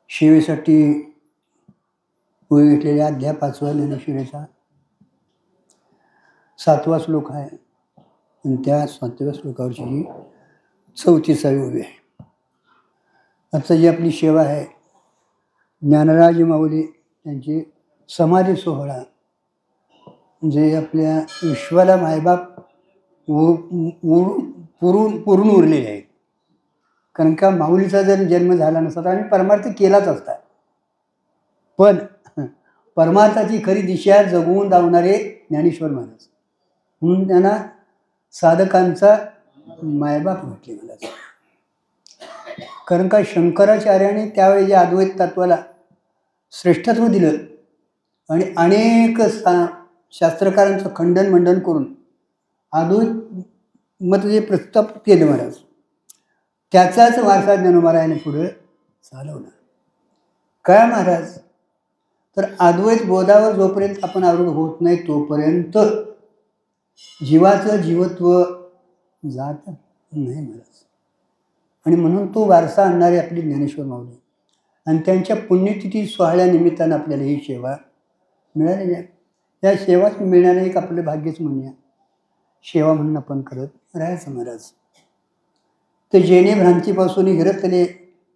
शिवेसाठी होई घेतलेल्या अध्याय 5वा ज्ञानेश्वरीचा 7वा श्लोक आहे आणि त्या 7व्या श्लोकावरची ही 34वी ओवी आहे. आजचा जी आपली सेवा आहे ज्ञानराज माऊली त्यांची समाधी सोहळा, जे आपल्या विश्वाला मायबाप पुरून उरलेले आहेत. कारण का माऊलीचा जर जन्म झाला नसता तर आम्ही परमार्थ केलाच असता, पण परमार्थाची खरी दिशा जगवून दावणारे ज्ञानेश्वर महाराज म्हणून त्यांना साधकांचा मायबाप म्हटले मला. कारण का शंकराचार्याने त्यावेळी जे अद्वैत तत्वाला श्रेष्ठत्व दिलं आणि अनेक शास्त्रकारांचं खंडन मंडन करून अद्वैत मत जे प्रस्थापित केलं महाराज, त्याचाच वारसा ज्ञानोबारायाने पुढे चालवला. काय महाराज, तर अद्वैत बोधावर जोपर्यंत आपण आरूढ होत नाही तोपर्यंत जीवाचं जीवत्व जात नाही महाराज. आणि म्हणून तो वारसा आणणारे आपली ज्ञानेश्वर माऊली आणि त्यांच्या पुण्यतिथी सोहळ्यानिमित्तानं आपल्याला ही सेवा मिळालेली आहे. त्या सेवा मिळणारे एक आपलं भाग्यच म्हणूया, सेवा म्हणून आपण करत राहायचं महाराज. ते जेणे भ्रांतीपासून हिरतले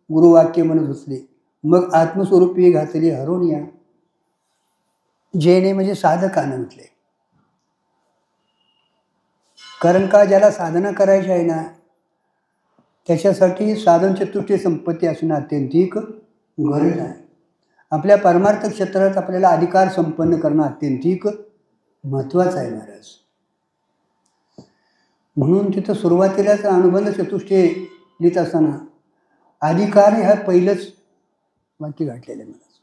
गुरुवाक्य म्हणत होतले, मग आत्मस्वरूपी घातली हरोनिया. जेणे म्हणजे साधकानं म्हटले. कारण का ज्याला साधना करायची आहे ना त्याच्यासाठी साधन चतुष्टय संपत्ती असणं अत्यंतिक गरज आहे. आपल्या परमार्थ क्षेत्रात आपल्याला अधिकार संपन्न करणं अत्यंतिक महत्त्वाचं आहे महाराज. म्हणून तिथं सुरुवातीलाच अनुबंध चतुष्टय लिहित असताना अधिकार ह्या पहिलंच वाक्य घातलेलं आहे महाराज.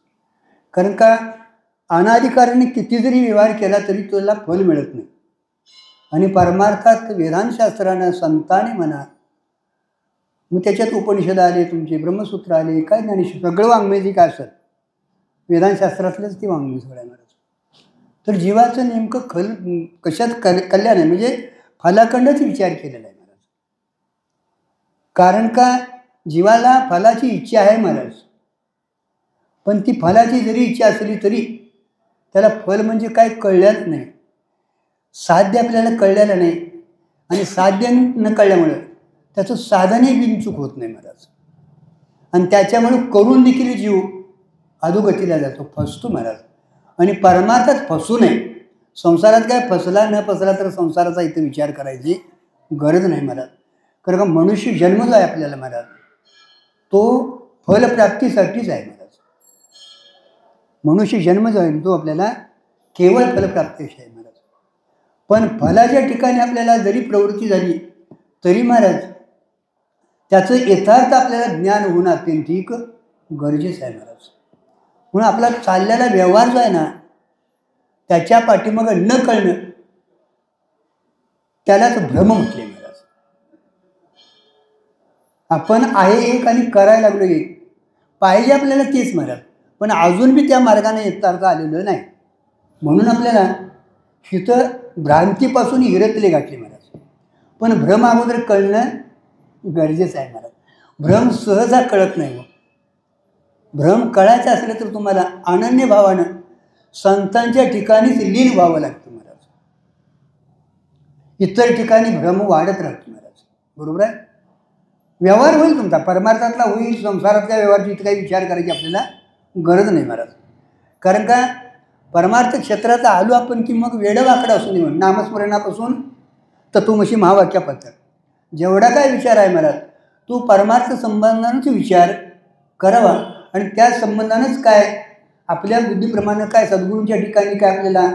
कारण का अनाधिकाराने किती जरी व्यवहार केला तरी तुला फल मिळत नाही. आणि परमार्थात वेदांतशास्त्रानं संतांनी म्हणा, मग त्याच्यात उपनिषद आले, तुमचे ब्रह्मसूत्र आले, काय ज्ञानेश्वर सगळं वाङ्मय जे काय असतं वेदांतशास्त्रातलंच ते वाङ्मय सगळं आहे महाराज. तर जीवाचं नेमकं कशात कल्याण आहे म्हणजे फलाखंडच विचार केलेला आहे महाराज. कारण का जीवाला फलाची इच्छा आहे महाराज, पण ती फलाची जरी इच्छा असली तरी त्याला फल म्हणजे काय कळल्याच नाही. साध्य आपल्याला कळलेलं नाही आणि साध्य न कळल्यामुळं त्याचं साधनही बिनचूक होत नाही महाराज. आणि त्याच्यामुळं करून देखील जीव अधोगतीला जातो, फसतो महाराज. आणि परमार्थात फसू नये. संसारात काय फसला न फसला तर संसाराचा इथं विचार करायची गरज नाही महाराज. कारण का मनुष्य जन्म जो आहे आपल्याला महाराज तो फलप्राप्तीसाठीच आहे महाराज. मनुष्य जन्म जो आहे तो आपल्याला केवळ फलप्राप्तीसाठी आहे महाराज. पण फलाच्या ठिकाणी आपल्याला जरी प्रवृत्ती झाली तरी महाराज त्याचं यथार्थ आपल्याला ज्ञान होणं अत्यंतिक गरजेचं आहे महाराज. म्हणून आपला चाललेला व्यवहार जो आहे ना त्याच्या पाठीमागं न कळणं त्यालाच भ्रम म्हटले महाराज. आपण आहे एक आणि करायला लागलो एक, पाहिजे आपल्याला तेच महाराज, पण अजून बी त्या मार्गाने यथार्थ आलेलं नाही. म्हणून आपल्याला हिथं भ्रांतीपासून हिरतले गाठले महाराज. पण भ्रम अगोदर कळणं गरजेचं आहे महाराज. भ्रम सहजा कळत नाही. भ्रम कळायचं असलं तर तुम्हाला अनन्य भावानं संतांच्या ठिकाणीच लीन व्हावं लागतं महाराज. इतर ठिकाणी भ्रम वाढत राहतो महाराज. बरोबर आहे. व्यवहार होईल तुमचा परमार्थातला होईल, संसारातल्या व्यवहाराची इथं काही विचार करायची आपल्याला गरज नाही महाराज. कारण का परमार्थ क्षेत्रात आलो आपण की मग वेडं वाकडं असू नये. नामस्मरणापासून तत्वमसी महावाक्यापर्यंत जेवढा काय विचार आहे महाराज तो परमार्थ संबंधानंच विचार करावा. आणि त्या संबंधानंच काय आपल्या बुद्धीप्रमाणे काय सद्गुरूंच्या ठिकाणी काय आपल्याला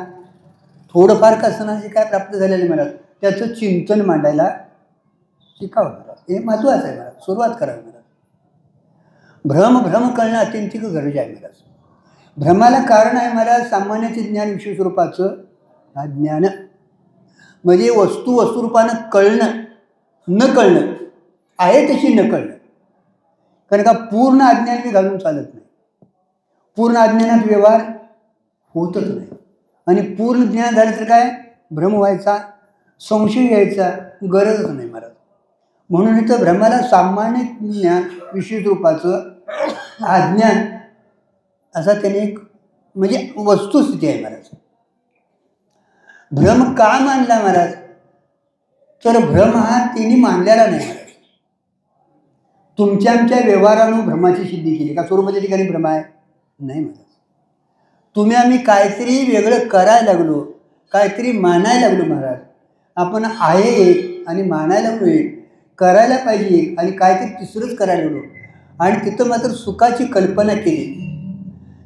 थोडंफार कसनाचे काय प्राप्त झालेलं महाराज त्याचं चिंतन मांडायला शिकावं महाराज. हे महत्त्वाचं आहे महाराज. सुरुवात करावी महाराज. भ्रम कळणं अत्यंतिक गरज आहे महाराज. भ्रमाला कारण आहे महाराज सामान्याचे ज्ञान विशेष रूपाचं अज्ञान. म्हणजे वस्तुरूपानं कळणं न कळणं आहे तशी न कळणं. कारण का पूर्ण अज्ञान बी घालून चालत नाही. पूर्ण अज्ञानात व्यवहार होतच नाही. आणि पूर्ण ज्ञान झालं तर काय भ्रम व्हायचा, संशय यायचा गरजच नाही महाराज. म्हणून इथं भ्रमाला सामान्य ज्ञान विशेष रूपाचं अज्ञान असा त्याने एक म्हणजे वस्तुस्थिती आहे महाराज. भ्रम का मानला महाराज? तर भ्रम हा तिने मानलेला नाही महाराज. तुमच्या आमच्या व्यवहारानं भ्रमाची सिद्धी केली का? स्वरूपाच्या ठिकाणी भ्रम आहे नाही महाराज. तुम्ही आम्ही काहीतरी वेगळं करायला लागलो, काहीतरी मानायला लागलो महाराज. आपण आहे एक आणि मानायला लागलो एक, करायला पाहिजे एक आणि काहीतरी तिसरंच करायला लागलो आणि तिथं मात्र सुखाची कल्पना केली.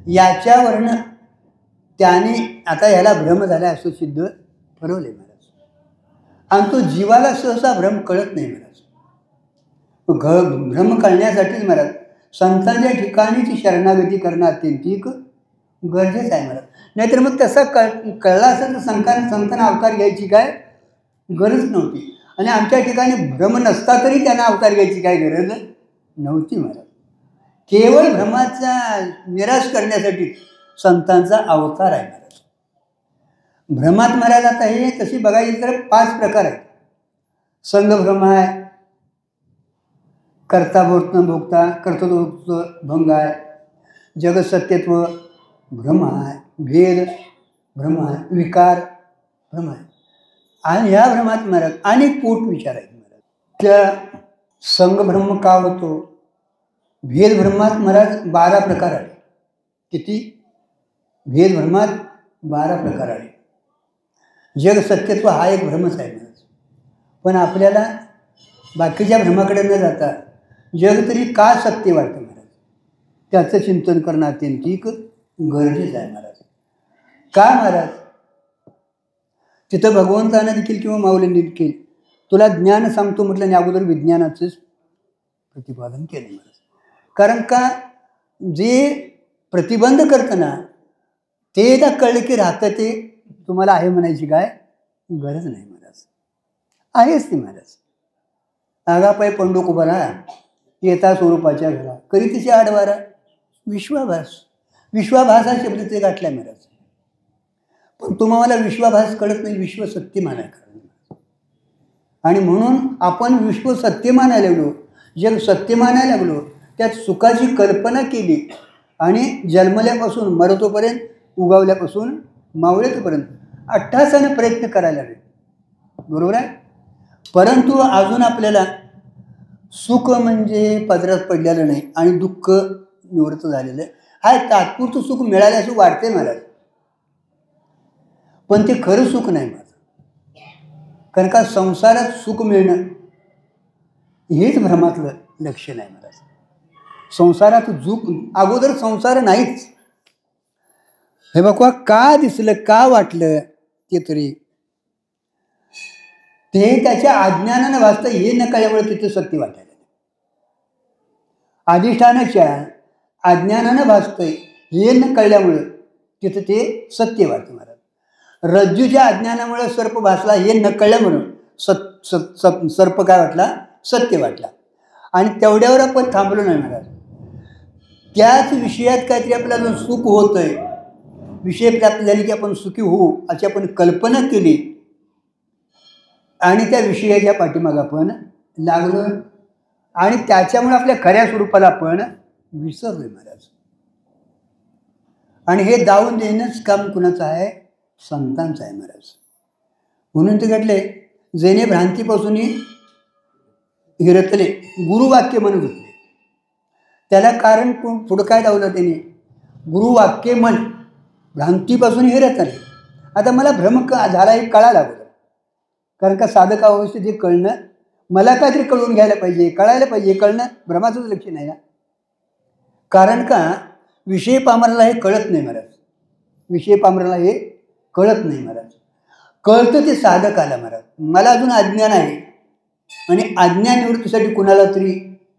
याच्यावरनं त्याने आता ह्याला भ्रम झाला असं सिद्ध ठरवले महाराज. आणि तो जीवाला सहसा भ्रम कळत नाही महाराज. भ्रम कळण्यासाठीच महाराज संतांच्या ठिकाणीची शरणागती करणं अत्यंतिक गरजेचं आहे महाराज. नाहीतर मग तसा कळला असेल तर संतांना अवतार घ्यायची काय गरज नव्हती. आणि आमच्या ठिकाणी भ्रम नसता तरी त्यांना अवतार घ्यायची काय गरज नव्हती महाराज. केवळ भ्रमाचा निराश करण्यासाठी संतांचा अवतार आहे महाराज. भ्रमात महाराज आता हे तशी बघायची तर 5 प्रकार आहेत. संघभ्रम आहे, कर्ता भोगता कर्तृत्व भंग आहे, जगसत्यत्व भ्रम आहे, भेद भ्रम आहे, विकार भ्रम आहे. आणि ह्या भ्रमात महाराज अनेक पोट विचार आहेत महाराज. त्या संघभ्रम का होतो? भेदभ्रमात महाराज 12 प्रकार आले. किती? भेदभ्रमात 12 प्रकार आले. जगसत्यत्व हा एक भ्रमच आहे महाराज. पण आपल्याला बाकीच्या भ्रमाकडे न जाता जग तरी का सत्य वाटतं महाराज, त्याचं चिंतन करणं अत्यंतिक गरजेचं आहे महाराज. का महाराज? तिथं भगवंतानं देखील किंवा माऊलींनी देखील तुला ज्ञान सांगतो म्हटलं आणि अगोदर विज्ञानाचंच प्रतिपादन केलं महाराज. कारण का जे प्रतिबंध करतं ना ते एकदा कळलं की राहतं ते तुम्हाला आहे म्हणायची काय गरज नाही महाराज. आहेच ती महाराज. आगापाय पंडूक उभा राहा येता स्वरूपाच्या घरा करी तिची आडवारा विश्वाभास. विश्वाभास हा शब्द ते गाठला महाराज. पण तुम्हाला विश्वाभास कळत नाही, विश्व सत्य मानायला कळत. आणि म्हणून आपण विश्व सत्य मानायला लागलो, जग सत्य मानायला लागलो, त्यात सुखाची कल्पना केली आणि जन्मल्यापासून मरतोपर्यंत, उगावल्यापासून मावळतोपर्यंत अट्टासाने प्रयत्न करायला लागले. बरोबर आहे. परंतु अजून आपल्याला सुख म्हणजे पदरात पडलेलं नाही आणि दुःख निवृत्त झालेलं आहे. हा तात्पुरतं सुख मिळाल्याचं वाटते महाराज, पण ते खरं सुख नाही माझं. कारण का संसारात सुख मिळणं हेच भ्रमातलं लक्षण आहे महाराज. संसारात अगोदर संसार नाहीच. हे बघा का दिसलं का वाटलं ते तरी ते त्याच्या अज्ञानानं वाचतं हे न कळल्यामुळे तिथं सत्य वाटायला. अधिष्ठानाच्या अज्ञानानं भासतंय हे न कळल्यामुळं तिथं ते सत्य वाटतं महाराज. रज्जूच्या अज्ञानामुळे सर्प भासला हे न कळल्यामुळं सर्प काय वाटला सत्य वाटला. आणि तेवढ्यावर आपण थांबलो नाही महाराज. त्याच विषयात काहीतरी आपल्याला सुख होतंय, विषय प्राप्त झाले की आपण सुखी होऊ अशी आपण कल्पना केली आणि त्या विषयाच्या पाठीमागं आपण लागलो आणि त्याच्यामुळे आपल्या खऱ्या स्वरूपाला आपण विसरलोय महाराज. आणि हे दावून देणंच काम कुणाचं आहे? संतांचं आहे महाराज. म्हणून ते घडले जेणे भ्रांतीपासून हिरतले गुरुवाक्य म्हणत होते. त्याला कारण पुढं काय दावलं त्याने? गुरुवाक्य म्हण भ्रांतीपासून हिरतले. आता मला भ्रम झाला हे कळायला लागलं. कारण का साधका अवस्थेत हे कळणं मला काहीतरी कळून घ्यायला पाहिजे, कळायला पाहिजे. कळणं भ्रमाचंच लक्षण आहे ना. कारण का विषय पामराला हे कळत नाही महाराज. विषय पामराला हे कळत नाही महाराज. कळतं ते साधकाला महाराज. मला अजून अज्ञान आहे आणि अज्ञान निवृत्तीसाठी कुणाला तरी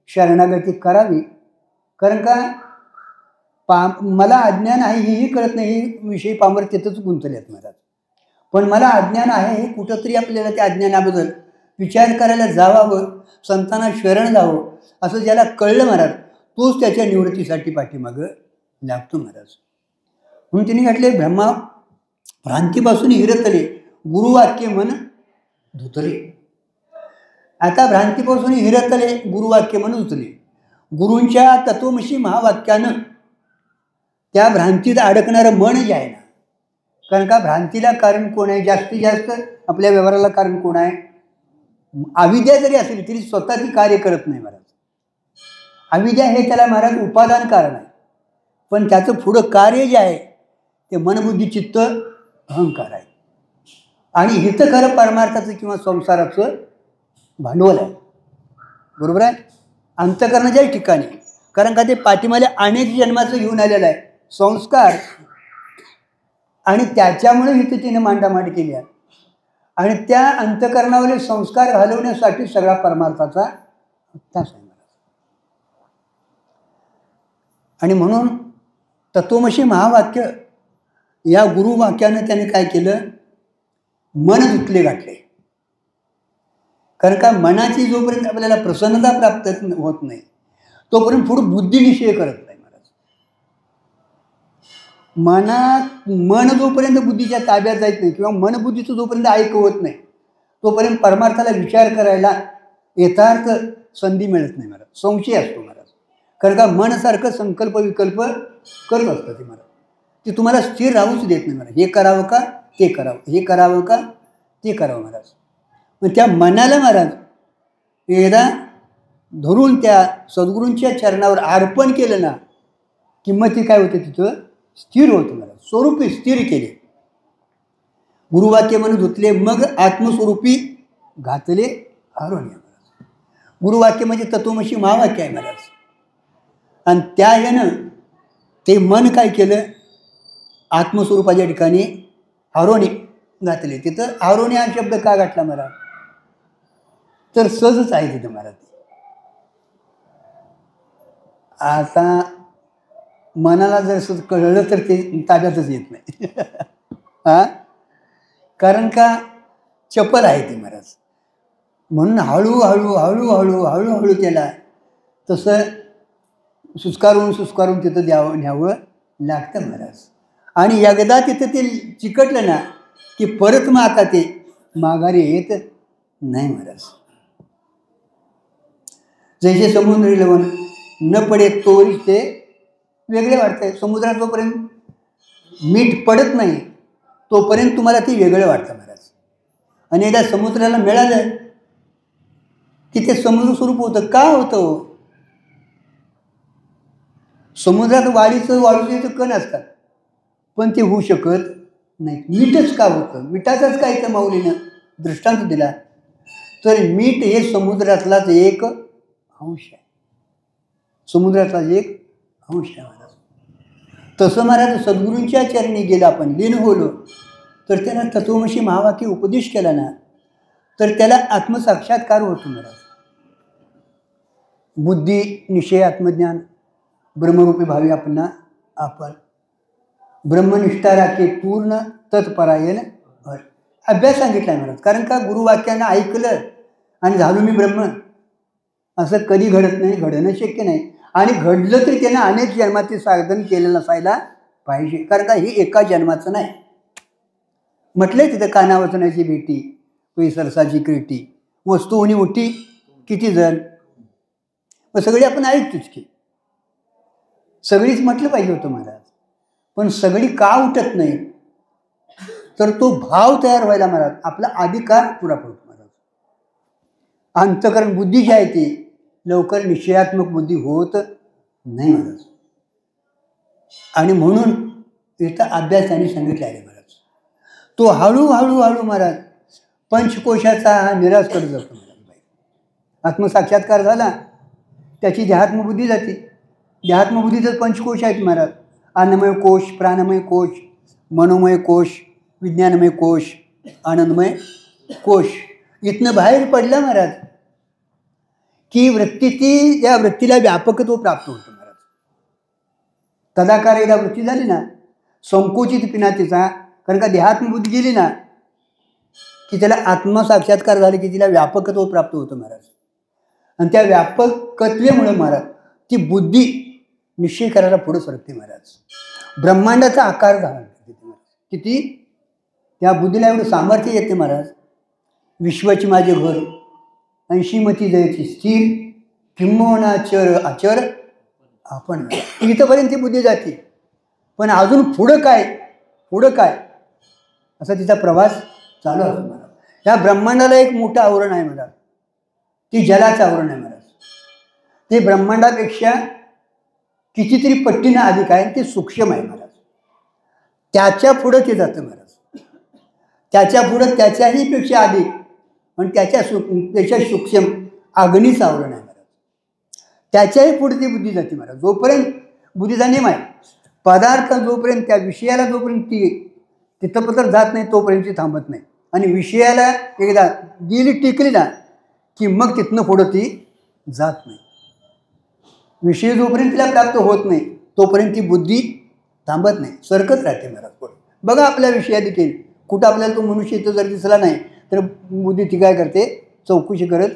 शरणागती करावी. कारण का मला अज्ञान आहे हेही कळत नाही. हे विषय पामर तिथंच गुंतलेत महाराज. पण मला अज्ञान आहे हे कुठंतरी आपल्याला त्या अज्ञानाबद्दल विचार करायला जावावं, संतांना शरण जावं असं ज्याला कळलं महाराज तोच त्याच्या निवृत्तीसाठी पाठीमागं लागतो महाराज. म्हणून तिने म्हटले भ्रांतीपासून हिरतले गुरुवाक्य म्हण धुतले. आता भ्रांतीपासून हिरतले गुरुवाक्य म्हण धुतले. गुरूंच्या तत्वमसी महावाक्यानं त्या भ्रांतीत अडकणारं मन जे आहे ना, कारण का भ्रांतीला कारण कोण आहे? जास्तीत जास्त आपल्या व्यवहाराला कारण कोण आहे? अविद्या जरी असली तरी स्वतः ती कार्य करत नाही महाराज. अविद्या हे त्याला महाराज उपादान कारण आहे, पण त्याचं पुढं कार्य जे आहे ते मनबुद्धी चित्त अहंकार आहे. आणि हिथं खरं परमार्थाचं किंवा संसाराचं भांडवल आहे. बरोबर आहे? अंतःकरणाच्या ठिकाणी, कारण का ते पाठीमाले अनेक जन्माचं घेऊन आलेलं आहे संस्कार, आणि त्याच्यामुळे इथं तिने मांडामांड केली आहे. आणि त्या अंतःकरणावरील संस्कार घालवण्यासाठी सगळा परमार्थाचा अभ्यास आहे. आणि म्हणून तत्वमसी महावाक्य या गुरुवाक्यानं त्याने काय केलं? मन धुतले घातले. कारण का मनाची जोपर्यंत आपल्याला प्रसन्नता प्राप्त होत नाही तोपर्यंत पुढे बुद्धी निश्चय करत नाही महाराज. मन जोपर्यंत बुद्धीच्या ताब्यात जात नाही किंवा मनबुद्धीचं जोपर्यंत ऐक होत नाही तोपर्यंत परमार्थाला विचार करायला यथार्थ संधी मिळत नाही महाराज. संशय असतो महाराज. कारण का मनसारखं संकल्प विकल्प करत असतं ते महाराज. ते तुम्हाला स्थिर राहूच देत नाही महाराज. हे करावं का ते करावं, हे करावं का ते करावं महाराज. मग त्या मनाला महाराज एकदा धरून त्या सद्गुरूंच्या चरणावर अर्पण केलं ना की मग ती काय होते? तिथं स्थिर होतं महाराज. स्वरूपी स्थिर केले. गुरुवाक्य म्हणून धुतले मग आत्मस्वरूपी घातले हारोणी महाराज. गुरुवाक्य म्हणजे तत्वमसी महावाक्य आहे महाराज. आणि त्या यानं ते मन काय केलं? आत्मस्वरूपाच्या ठिकाणी हारोणी घातले. तिथं हारोणी हा शब्द का घातला महाराज? तर सहजच आहे तिथं महाराज. आता मनाला जर सहज कळलं तर ते ताब्यातच येत नाही. हा, कारण का चपल आहे ते महाराज. म्हणून हळूहळू हळूहळू हळूहळू त्याला तसं सुस्कारून तिथं न्यावं लागतं महाराज. आणि एकदा तिथं ते चिकटलं ना की परत मग आता ते माघारी येत नाही महाराज. जैसे समुद्री लवण न पडे तोही ते वेगळे वाटतंय. समुद्रात जोपर्यंत मीठ पडत नाही तोपर्यंत तुम्हाला ते वेगळं वाटतं महाराज. आणि एकदा समुद्राला मिळालं की ते समुद्र स्वरूप होतं. का होतं? समुद्रात वाळूचे कण असतात पण ते होऊ शकत नाही. मीठच का होतं? मिठाचाच काय तर माऊलीनं दृष्टांत दिला. तर मीठ हे समुद्रातलाच एक अंश आहे. समुद्रातलाच एक अंश आहे महाराज. तसं महाराज सद्गुरूंच्या चरणी गेला आपण लीन होलो तर त्याला तत्वमसी महावाक्य उपदेश केला ना तर त्याला आत्मसाक्षात्कार होतो महाराज. बुद्धी निश्चय आत्मज्ञान ब्रह्मरूपी भावी आपण ब्रह्मनिष्ठा राखे पूर्ण तत्परायण अभ्यास सांगितला महाराज. कारण का गुरुवाक्यानं ऐकलं आणि झालो मी ब्रह्म असं कधी घडत नाही, घडणं शक्य नाही. आणि घडलं तरी त्यानं अनेक जन्माचे साधन केलेलं असायला पाहिजे. कारण का हे एका जन्माचं नाही. म्हटलंय तिथं कानावचनाची भेटी पैसरसाची क्रीटी वस्तू होणी मोठी किती जण. मग सगळी आपण ऐकतोच की सगळीच म्हटलं पाहिजे होतं महाराज. पण सगळी का उठत नाही? तर तो भाव तयार व्हायला महाराज आपला अधिकार पुरा पडतो महाराज. अंतःकरण बुद्धी जी आहे ती लवकर निश्चयात्मक बुद्धी होत नाही महाराज. आणि म्हणून इथं अभ्यास त्यांनी सांगितले आहे महाराज. तो हळूहळू महाराज पंचकोशाचा हा निराश करत जातो महाराज. आत्मसाक्षात्कार झाला त्याची देहात्मबुद्धी जाते. देहात्मबुद्धीतच पंचकोश आहेत महाराज. अन्नमय कोश, प्राणमय कोश, मनोमय कोश, विज्ञानमय कोश, आनंदमय कोश. इथनं बाहेर पडलं महाराज की वृत्ती या वृत्तीला व्यापकत्व प्राप्त होतं महाराज. तदाकार एकदा वृत्ती झाली ना संकोचित पिना तिचा. कारण का देहात्मबुद्धी गेली ना की त्याला आत्मसाक्षात्कार झाले की तिला व्यापकत्व प्राप्त होतं महाराज. आणि त्या व्यापकत्वेमुळे महाराज ती बुद्धी निश्चय करायला पुढे सरकते महाराज. ब्रह्मांडाचा आकार धारण करते किती त्या बुद्धीला एवढं सामर्थ्य येते महाराज. विश्वाची माझे घर 80 मती जयाची स्थिर किंबहुना चर अचर आपण. इथंपर्यंत ती बुद्धी जाते. पण अजून पुढं काय, पुढं काय, असा तिचा प्रवास चालू असतो महाराज. या ब्रह्मांडाला एक मोठं आवरण आहे महाराज, ती जलाचं आवरण आहे महाराज. ते ब्रह्मांडापेक्षा कितीतरी पट्टीनं अधिक आहे, ते सूक्ष्म आहे महाराज. त्याच्या पुढं ते जातं महाराज, त्याच्या पुढं त्याच्याही पेक्षा अधिक आणि पेक्षा सूक्ष्म अग्नीचं आवरण आहे महाराज. त्याच्याही पुढे ती बुद्धी जाते महाराज. जोपर्यंत बुद्धीचा नियम आहे, पदार्थ जोपर्यंत त्या विषयाला जोपर्यंत ती तिथं जात नाही तोपर्यंत ती थांबत नाही. आणि विषयाला एकदा गेली टिकली ना की मग तिथनं पुढं ती जात नाही. विषय जोपर्यंत तिला प्राप्त होत नाही तोपर्यंत ती बुद्धी थांबत नाही, सरकत राहते महाराज पुढे. बघा आपल्या विषयात देखील कुठं आपल्याला तो मनुष्य इथं जर दिसला नाही तर बुद्धी ती काय करते, चौकशी करत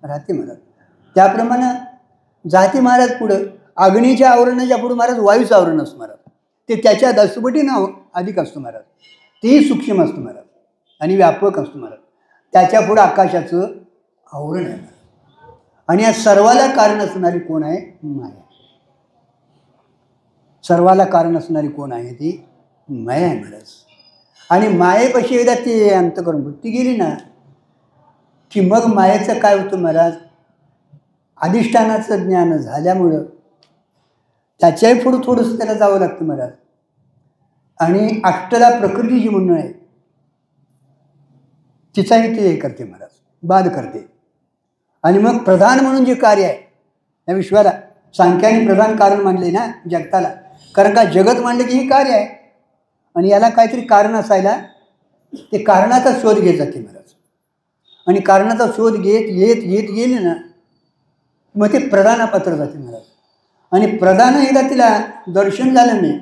राहते महाराज. त्याप्रमाणे जाते महाराज पुढं. अग्नीच्या आवरणाच्या पुढं महाराज वायूचं आवरण असतं महाराज. ते त्याच्या दसपटीनं अधिक असतं महाराज. तेही सूक्ष्म असतं महाराज आणि व्यापक असतं महाराज. त्याच्या पुढं आकाशाचं आवरण आहे. आणि या सर्वाला कारण असणारी कोण आहे, माया. सर्वाला कारण असणारी कोण आहे, ती माया आहे महाराज. आणि मायेपाशी एकदा ती अंतःकरण वृत्ती गेली ना की मग मायेचं काय होतं महाराज, अधिष्ठानाचं ज्ञान झाल्यामुळं त्याच्याही पुढं थोडंसं त्याला जावं लागतं महाराज. आणि अष्टला प्रकृती जी म्हणून आहे तिचाही ते करते महाराज, बाद करते. आणि मग प्रधान म्हणून जे कार्य आहे या विश्वाला, सांख्याने प्रधान कारण मानले ना जगताला. कारण का जगत मानले की हे कार्य आहे आणि याला काहीतरी कारण असायला ते कारणाचा शोध घेत जाते महाराज. आणि कारणाचा शोध घेत येत येत गेले ना मग ते प्रधानापात्र जाते महाराज. आणि प्रधान एकदा तिला दर्शन झालं नाही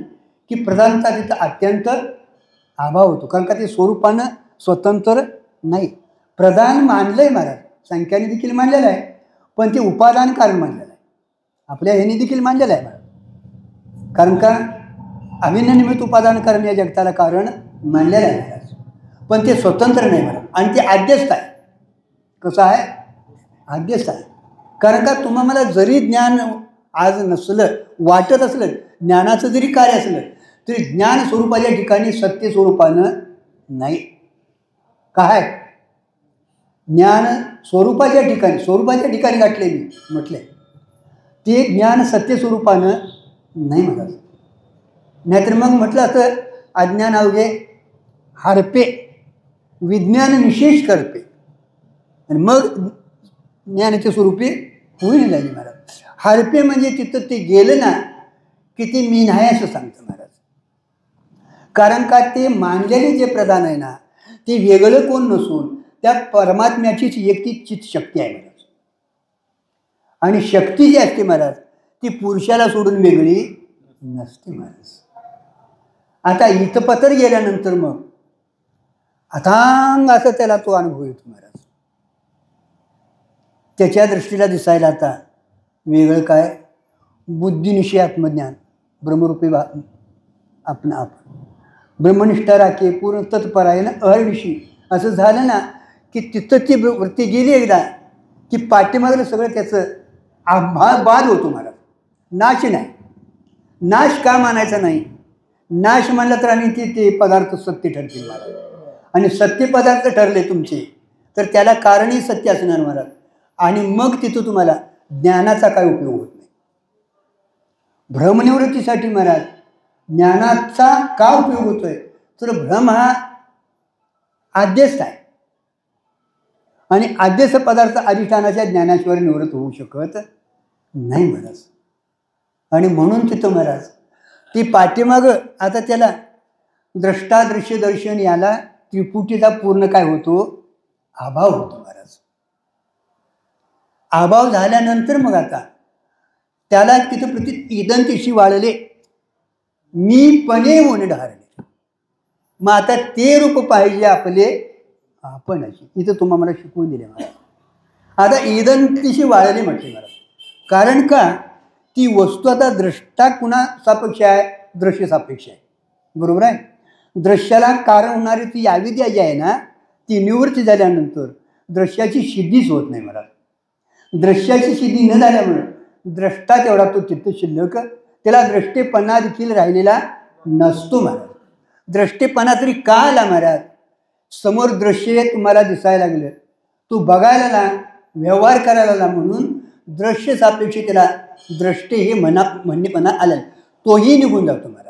की प्रधानचा तिथं अत्यंत अभाव होतो. कारण का ते स्वरूपानं स्वतंत्र नाही. प्रधान मानलंय महाराज, संख्याने देखील मानलेलं आहे, पण ते उपादान कारण मानलेलं आहे. आपल्या ह्याने देखील मानलेलं आहे महाराज. कारण का अभिन्न निमित्त उपादान कारण या जगताला कारण मानलेलं आहे महाराज. पण ते स्वतंत्र नाही महाराज. आणि ते आद्यस्थ आहे. कसं आहे, आद्यस्थ आहे. कारण का तुम्हाला जरी ज्ञान आज नसलं, वाटत असलं, ज्ञानाचं जरी कार्य असलं तरी ज्ञान स्वरूपाच्या ठिकाणी सत्य स्वरूपानं नाही. काय ज्ञान स्वरूपाच्या ठिकाणी गाठले मी म्हटले ते ज्ञान सत्य स्वरूपानं नाही महाराज. नाहीतर मग म्हटलं असं अज्ञान अवघे हरपे, विज्ञान निशेष करपे, आणि मग ज्ञानाच्या स्वरूपी होईल लागली महाराज. हरपे म्हणजे तिथं ते गेलं ना की ते मी नाही असं सांगतं महाराज. कारण का ते मानलेले जे प्रधान आहे ना ते वेगळं कोण नसून त्या परमात्म्याचीच एकटी चित शक्ती आहे महाराज. आणि शक्ती जी असते महाराज ती पुरुषाला सोडून वेगळी नसते महाराज. आता इथपतर गेल्यानंतर मग अथांग असं त्याला तो अनुभव येतो महाराज. त्याच्या दृष्टीला दिसायला आता वेगळं काय, बुद्धिनिशी आत्मज्ञान ब्रह्मरूपी आपण ब्रह्मनिष्ठा राखे पूर्ण तत्परायण अहर्निशी असं झालं ना की तिथं ती वृत्ती गेली एकदा की पाठीमागलं सगळं त्याचं बाद होतो महाराज. नाश नाही. नाश का मानायचा नाही, नाश मानला तर आणि ते पदार्थ सत्य ठरतील महाराज. आणि सत्य पदार्थ ठरले तुमचे तर त्याला कारणही सत्य असणार महाराज. आणि मग तिथं तुम्हाला ज्ञानाचा काय उपयोग होत नाही. भ्रमनिवृत्तीसाठी महाराज ज्ञानाचा का उपयोग होतोय तर भ्रम हा आद्यस्थ आहे आणि आद्यस्थ पदार्थ अधिष्ठानाच्या ज्ञानाशिवाय निवृत्त होऊ शकत नाही महाराज. आणि म्हणून तिथं महाराज ती पाठीमागं आता त्याला द्रष्टा दृश्य दर्शन याला त्रिपुटीचा पूर्ण काय होतो, अभाव होतो महाराज. अभाव झाल्यानंतर मग आता त्याला तिथं प्रति इदंतिशी वाळले मी पणे होणे ढारणे. मग आता ते रूप पाहिजे आपले आपण अशी. इथं तुम्हाला मला शिकवून दिले महाराज. आता इदंतिशी वाळले म्हटले महाराज. कारण का ती वस्तू आता द्रष्टा कुणा सापेक्ष आहे, दृश्य सापेक्ष आहे. बरोबर आहे. दृश्याला कारण होणारी ती अविद्या जी आहे ना ती निवृत्ती झाल्यानंतर दृश्याची सिद्धीच होत नाही महाराज. दृश्याची सिद्धी न झाल्यामुळे द्रष्टा तेवढा तो चित्त शिल्लक, त्याला द्रष्टेपणा देखील राहिलेला नसतो महाराज. द्रष्टेपणा तरी का आला महाराज? समोर दृश्य तुम्हाला दिसायला लागलं, तू बघायला ला, व्यवहार करायला ला, म्हणून दृश्य सापेक्ष त्याला द्रष्टे हे म्हणणेपणा आला, तोही निघून जातो महाराज.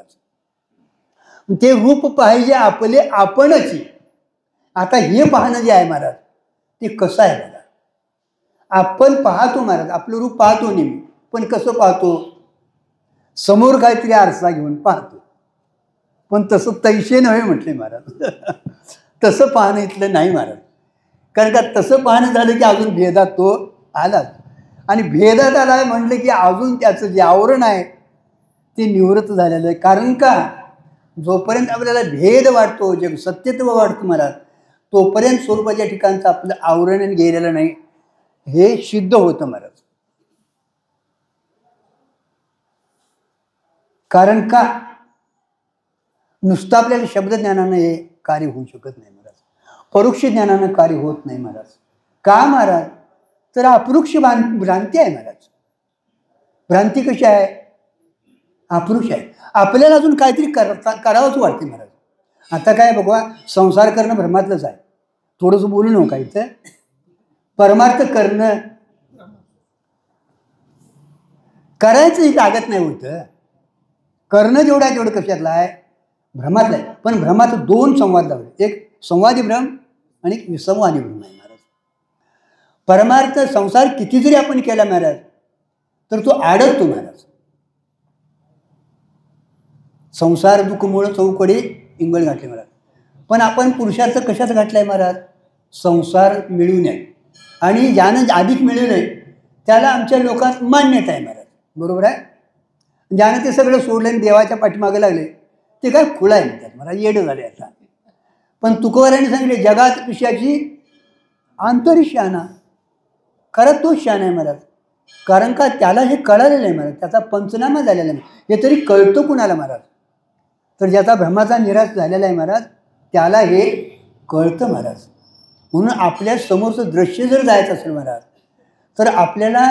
ते रूप पाहिजे आपले आपणच. आता हे पाहणं जे आहे महाराज ते कसं आहे बघा. आपण पाहतो महाराज, आपलं रूप पाहतो नेहमी, पण कसं पाहतो? समोर काहीतरी आरसा घेऊन पाहतो. पण तसं तैसे नव्हे म्हटले महाराज. तसं पाहणं इथलं नाही महाराज. कारण का तसं पाहणं झालं की अजून भेदात तो आलाच, आणि भेदात आला म्हटलं की अजून त्याचं जे आवरण आहे ते निवृत्त झालेलं आहे. कारण का जोपर्यंत आपल्याला भेद वाटतो, जे सत्यत्व वाटतं महाराज, तोपर्यंत स्वरूपाच्या ठिकाणचं आपलं आवरण गेलेलं नाही हे सिद्ध होतं महाराज. कारण का नुसतं आपल्याला शब्दज्ञानानं हे कार्य होऊ शकत नाही महाराज, परोक्ष ज्ञानानं कार्य होत नाही महाराज. का महाराज? तर अपरोक्ष भ्रांती आहे महाराज. भ्रांती कशी आहे? अपरोक्ष आहे. आपल्याला अजून काहीतरी करावंच वाटते महाराज. आता काय बघा, संसार करणं भ्रमातलंच आहे. थोडंसं बोलू नका इथं. परमार्थ करणं करायचंही लागत नाही होतं. करणं जेवढं आहे तेवढं कशातलं आहे? भ्रमातलं आहे. पण भ्रमात दोन संवाद लावले, एक संवादी भ्रम आणि एक विसंवादी भ्रम आहे महाराज. परमार्थ संसार किती जरी आपण केला महाराज तर तो अडकतो महाराज. संसार दुःखमुळं चौकडे इंगळ घातले महाराज. पण आपण पुरुषार्थ कशात घातलाय महाराज? संसार मिळू नये, आणि ज्यानं अधिक मिळवलंय त्याला आमच्या लोकांत मान्यता आहे महाराज. बरोबर आहे. ज्यानं ते सगळं सोडलं आणि देवाच्या पाठीमागे लागले ते काय खुळा आहे म्हणतात महाराज, येडं झाले आता. पण तुकोबारायांनी सांगितले जगात पिशाची आंतरिशाना. खरं तोच शान आहे महाराज. कारण का त्याला हे कळालेलं आहे महाराज, त्याचा पंचनामा झालेला नाही. हे तरी कळतं कुणाला महाराज? तर ज्याचा भ्रमाचा निराश झालेला आहे महाराज त्याला हे कळतं महाराज. म्हणून आपल्या समोरचं दृश्य जर जायचं असेल महाराज तर आपल्याला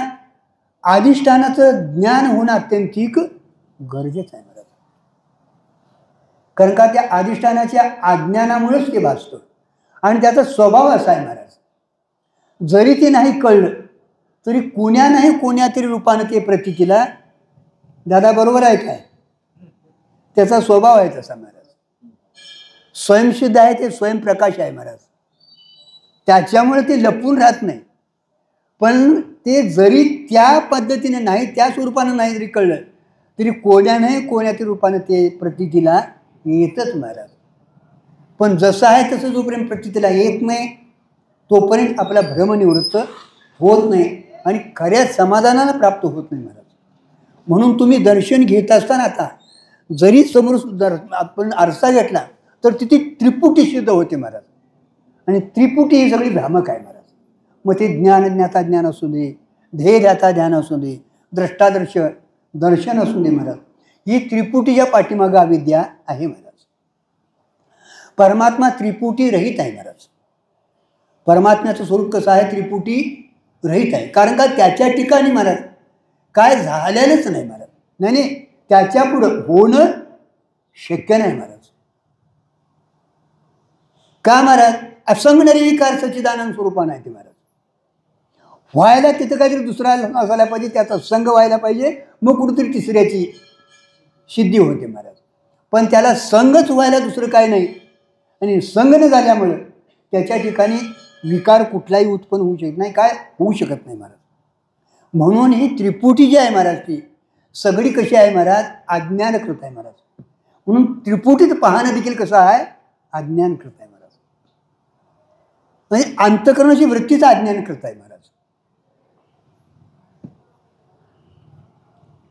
अधिष्ठानाचं ज्ञान होणं अत्यंतिक गरजेचं आहे महाराज. कारण का त्या अधिष्ठानाच्या अज्ञानामुळेच ते भासतं, आणि त्याचा स्वभाव असा आहे महाराज, जरी ते नाही कळलं तरी कोण्या नाही कोण्या तरी रूपानं ते प्रतीतीला, दादा बरोबर आहे काय, त्याचा स्वभाव आहे तसा महाराज. स्वयंसिद्ध आहे, ते स्वयंप्रकाश आहे महाराज. त्याच्यामुळे ते लपून राहत नाही. पण ते जरी त्या पद्धतीने नाही, त्या स्वरूपानं नाही जरी कळलं तरी कोण्या नाही कोण्या तरी रूपानं ते प्रतीतीला येतच महाराज. पण जसं आहे तसं जोपर्यंत प्रतीतीला येत नाही तोपर्यंत आपला भ्रमनिवृत्त होत नाही आणि खऱ्या समाधानाला प्राप्त होत नाही महाराज. म्हणून तुम्ही दर्शन घेत असताना आता जरी समोर आपण आरसा घेतला तर तिथे त्रिपुटी सिद्ध होते महाराज. आणि त्रिपुटी ही सगळी भ्रामक आहे महाराज. मग ते ज्ञान ज्ञाता ज्ञान असू दे, ध्येय ध्याता ध्यान असू दे, द्रष्टादर्श दर्शन असू दे महाराज, ही त्रिपुटीच्या पाठीमागं अविद्या आहे महाराज. परमात्मा त्रिपुटी रहित आहे महाराज. परमात्म्याचं स्वरूप कसं आहे? त्रिपुटी रहित आहे. कारण का त्याच्या ठिकाणी महाराज काय झालेलंच नाही महाराज. नाही, त्याच्या पुढं होणं शक्य नाही महाराज. का महाराज? असंग निर्विकार सच्चिदानंद स्वरूपानं आहे ते महाराज. व्हायला तिथं काहीतरी दुसरा असायला पाहिजे, त्याचा संग व्हायला पाहिजे, मग कुठेतरी तिसऱ्याची सिद्धी होते महाराज. पण त्याला संगच व्हायला दुसरं काय नाही, आणि संग न झाल्यामुळं त्याच्या ठिकाणी विकार कुठलाही उत्पन्न होऊ शकत नाही, काय होऊ शकत नाही महाराज. म्हणून ही त्रिपुटी जी आहे महाराज ती सगळी कशी आहे महाराज? अज्ञानकृत आहे महाराज. म्हणून त्रिपुटीत पाहणं देखील कसं आहे? अज्ञानकृत आहे महाराज. म्हणजे अंतःकरणाची वृत्तीचा अज्ञानकृत आहे महाराज.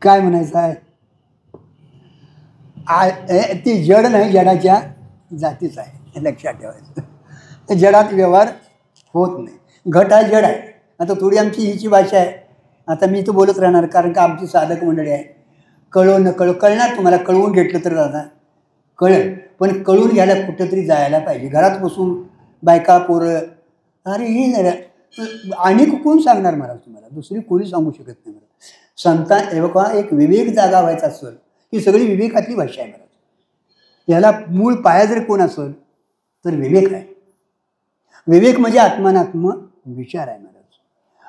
काय म्हणायचं आहे? ती जड नाही, जडाच्या जातीच आहे, लक्षात ठेवायचं. जडात व्यवहार होत नाही. घट हा जड आहे. आता थोडी आमची हिची भाषा आहे, आता मी तर बोलत राहणार कारण का आमची साधक मंडळी आहे. कळो न कळो कळणार तुम्हाला, कळवून घेतलं तर दादा कळेल. पण कळून घ्यायला कुठंतरी जायला पाहिजे. घरात बसून बायका पोरं अरे हे आणि कोण सांगणार महाराज तुम्हाला, दुसरी कोणी सांगू शकत नाही महाराज. संतान हे बघा, एक विवेक जागा व्हायचा असेल ही सगळी विवेकातली भाषा आहे महाराज. याला मूळ पाया जर कोण असेल तर विवेक आहे. विवेक म्हणजे आत्मानात्म विचार आहे महाराज.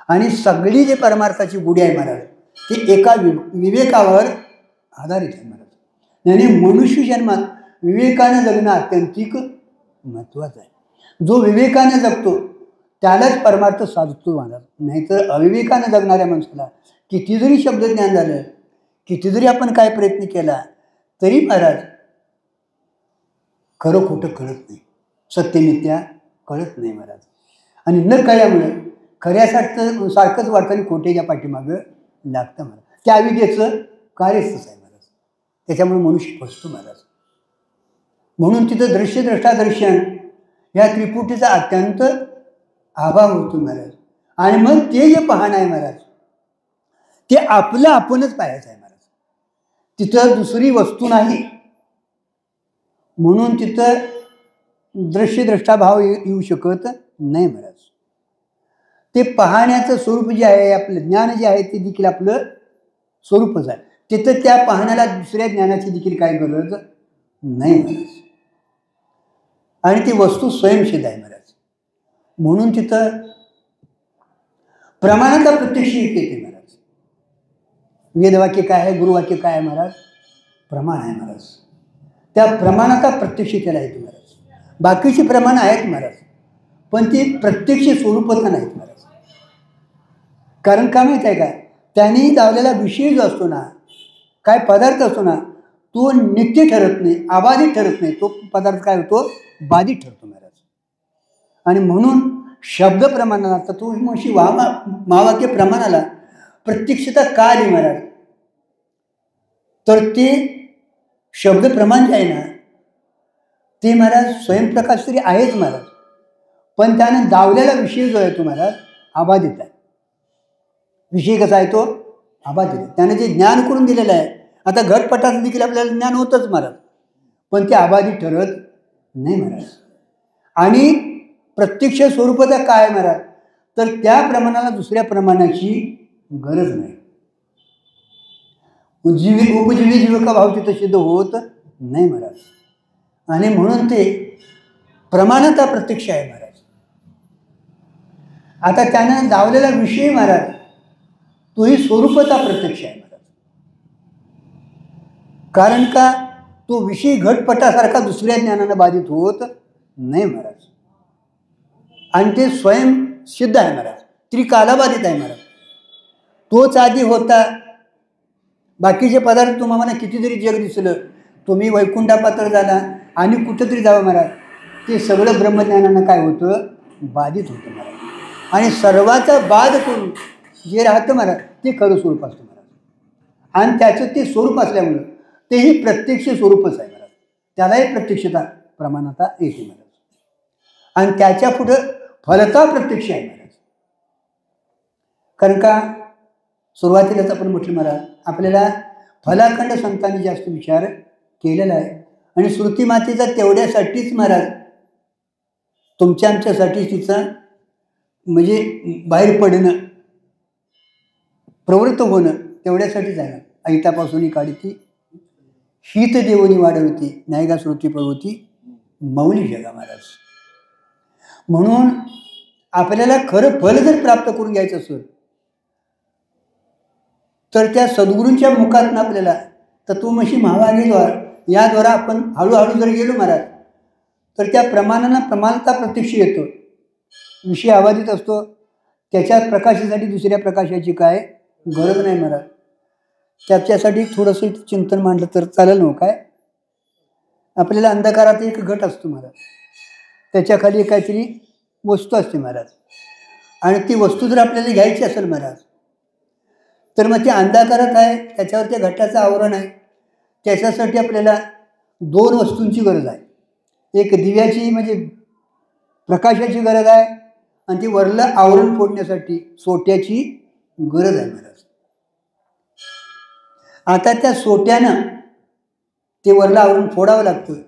आणि सगळी जे परमार्थाची गुढी आहे महाराज ती एका विवेकावर आधारित आहे महाराज. आणि मनुष्य जन्मात विवेकानं जगणं अत्यंतिक महत्त्वाचं आहे. जो विवेकानं जगतो त्यालाच परमार्थ साधतो महाराज. नाहीतर अविवेकानं जगणाऱ्या माणसाला किती जरी शब्दज्ञान झालं, किती जरी आपण काय प्रयत्न केला तरी महाराज खरं खोटं कळत नाही, सत्यमित्या कळत नाही महाराज. आणि न कळल्यामुळे खऱ्यासारखं सारखंच वाटतं आणि खोटेच्या पाठीमागं लागतं महाराज. त्या अविद्येचं कार्यच तसं आहे महाराज. त्याच्यामुळे मनुष्य फसतो महाराज. म्हणून तिथं दृश्यद्रष्टादर्शन या त्रिपुटीचा अत्यंत अभाव होतो महाराज. आणि मग ते जे पाहणं आहे महाराज ते आपलं आपणच पाहायचं आहे महाराज. तिथं दुसरी वस्तू नाही. म्हणून तिथं दृश्यद्रष्टाभाव येऊ शकत नाही महाराज. ते पाहण्याचं स्वरूप जे आहे, आपलं ज्ञान जे आहे ते देखील आपलं स्वरूपच आहे. तिथं त्या पाहण्याला दुसऱ्या ज्ञानाची देखील काही गरज नाही महाराज. आणि ती वस्तू स्वयंसिद्ध आहे महाराज. म्हणून तिथं प्रमाणाचा प्रत्यक्ष येते महाराज. वेदवाक्य काय आहे, गुरुवाक्य काय आहे महाराज, प्रमाण आहे महाराज. त्या प्रमाणाचा प्रत्यक्ष त्याला येते महाराज. बाकीची प्रमाण आहेत महाराज पण ती प्रत्यक्ष स्वरूपाचा नाहीत महाराज. कारण का माहीत आहे का, त्यांनी लावलेला विषय जो असतो ना, काय पदार्थ असतो ना, तो नित्य ठरत नाही, अबाधित ठरत नाही. तो पदार्थ काय होतो, बाधित ठरतो महाराज. आणि म्हणून शब्द प्रमाणाला तत्वमसी महावाक्य प्रमाणाला प्रत्यक्षता का आली महाराज, तर ते शब्द प्रमाण जे आहे ना ते महाराज स्वयंप्रकाश तरी आहेच महाराज, पण त्यानं दावलेला विषय जो आहे तो महाराज अबाधित आहे. विषय कसा आहे तो अबाधित आहे. त्यानं जे ज्ञान करून दिलेलं आहे, आता घटपटात देखील आपल्याला ज्ञान होतंच महाराज, पण ते अबाधित ठरत नाही महाराज. आणि प्रत्यक्ष स्वरूपाचा काय महाराज, तर त्या प्रमाणाला दुसऱ्या प्रमाणाची गरज नाही. उपजीवी जीविका भाव तिथं सिद्ध होत नाही महाराज. आणि म्हणून ते प्रमाणाचा प्रत्यक्ष आहे महाराज. आता त्यानं दावलेला विषय महाराज तोही स्वरूपाचा प्रत्यक्ष आहे महाराज. कारण का, तो विषय घटपटासारखा दुसऱ्या ज्ञानानं बाधित होत नाही महाराज. आणि ते स्वयंसिद्ध आहे महाराज, त्रिकालाबाधित आहे महाराज. तोच आधी होता. बाकीचे पदार्थ तुम्हाला किती जरी जग दिसलं, तुम्ही वैकुंठापात्र झाला आणि कुठंतरी जावं महाराज, ते सगळं ब्रह्मज्ञानानं काय होतं, बाधित होतं महाराज. आणि सर्वाचा बाध करून जे राहतं महाराज ते खरं स्वरूप असतं महाराज. आणि त्याचं ते स्वरूप असल्यामुळं तेही प्रत्यक्ष स्वरूपच आहे महाराज. त्यालाही प्रत्यक्षता प्रमाणाता येते महाराज. आणि त्याच्या पुढं फलता प्रत्यक्ष आहे महाराज. कारण का, सुरुवातीलाच आपण म्हटलं महाराज आपल्याला फलाखंड संतांनी जास्त विचार केलेला आहे. आणि श्रुती मातेचा तेवढ्यासाठीच महाराज तुमच्या आमच्यासाठी तिचं म्हणजे बाहेर पडणं, प्रवृत्त होणं तेवढ्यासाठीच आहे. ऐतापासून काढती शीत देवनी वाढवती, नायगा श्रुती पळवती मौली जगा महाराज. म्हणून आपल्याला खरं फल जर प्राप्त करून घ्यायचं असेल तर त्या सद्गुरूंच्या मुखातून आपल्याला तत्वमसी महावाणीद्वारा याद्वारा आपण हळूहळू जर गेलो महाराज तर त्या प्रमाणानं प्रमाणता प्रत्यक्ष येतो. विषय अबाधित असतो, त्याच्यात प्रकाशासाठी दुसऱ्या प्रकाशाची काय गरज नाही महाराज. त्याच्यासाठी थोडंसं चिंतन मांडलं तर चालेल ना. काय आपल्याला अंधकारात एक घट असतो महाराज, त्याच्याखाली काहीतरी वस्तू असते महाराज. आणि ती वस्तू जर आपल्याला घ्यायची असेल महाराज तर मग ती अंधकारात आहे, त्याच्यावर त्या घटाचं आवरण आहे. त्याच्यासाठी आपल्याला दोन वस्तूंची गरज आहे. एक दिव्याची म्हणजे प्रकाशाची गरज आहे आणि ती वरलं आवरण फोडण्यासाठी सोट्याची गरज आहे महाराज. आता त्या सोट्यानं ते वरलं आवरण फोडावं लागतं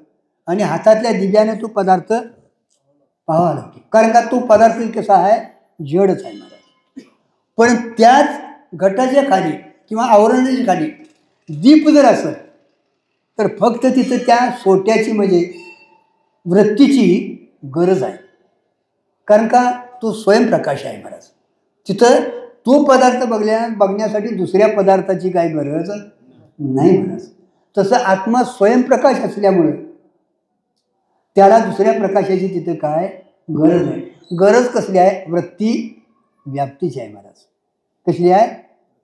आणि हातातल्या दिव्याने तो पदार्थ पाहावा लागतो. कारण का तो पदार्थ कसा आहे, जडच आहे महाराज. पण त्याच घटाच्या खाली किंवा आवरणाच्या खाली दीप जर असेल तर फक्त तिथं त्या सोट्याची म्हणजे वृत्तीची गरज आहे. कारण का तो स्वयंप्रकाश आहे महाराज. तिथं तो पदार्थ बघण्यासाठी दुसऱ्या पदार्थाची काही गरज नाही महाराज. तसं आत्मा स्वयंप्रकाश असल्यामुळे त्याला दुसऱ्या प्रकाशाची तिथं काय गरज आहे. गरज कसली आहे? वृत्ती व्याप्तीची आहे महाराज. कसली आहे?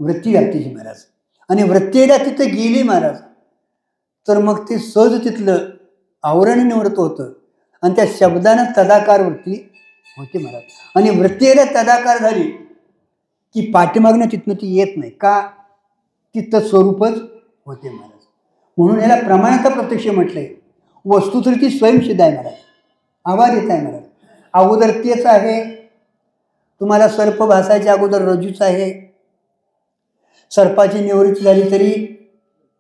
वृत्ती व्याप्तीची महाराज. आणि वृत्तीला तिथं गेली महाराज तर मग ते सहज तिथलं आवरण निवृत्त होतं आणि त्या शब्दानं तदाकार वृत्ती होते महाराज. आणि वृत्तीला तदाकार झाली की पाठीमागणं तिथनं ती येत नाही. का? तिथं स्वरूपच होते महाराज. म्हणून याला प्रमाणता प्रत्यक्ष म्हटलंय. वस्तू तर ती स्वयंसिद्ध आहे महाराज. आवाज येत आहे महाराज. अगोदर तेच आहे. तुम्हाला सर्प भासायच्या अगोदर रजूच आहे. सर्पाची निवृत्ती झाली तरी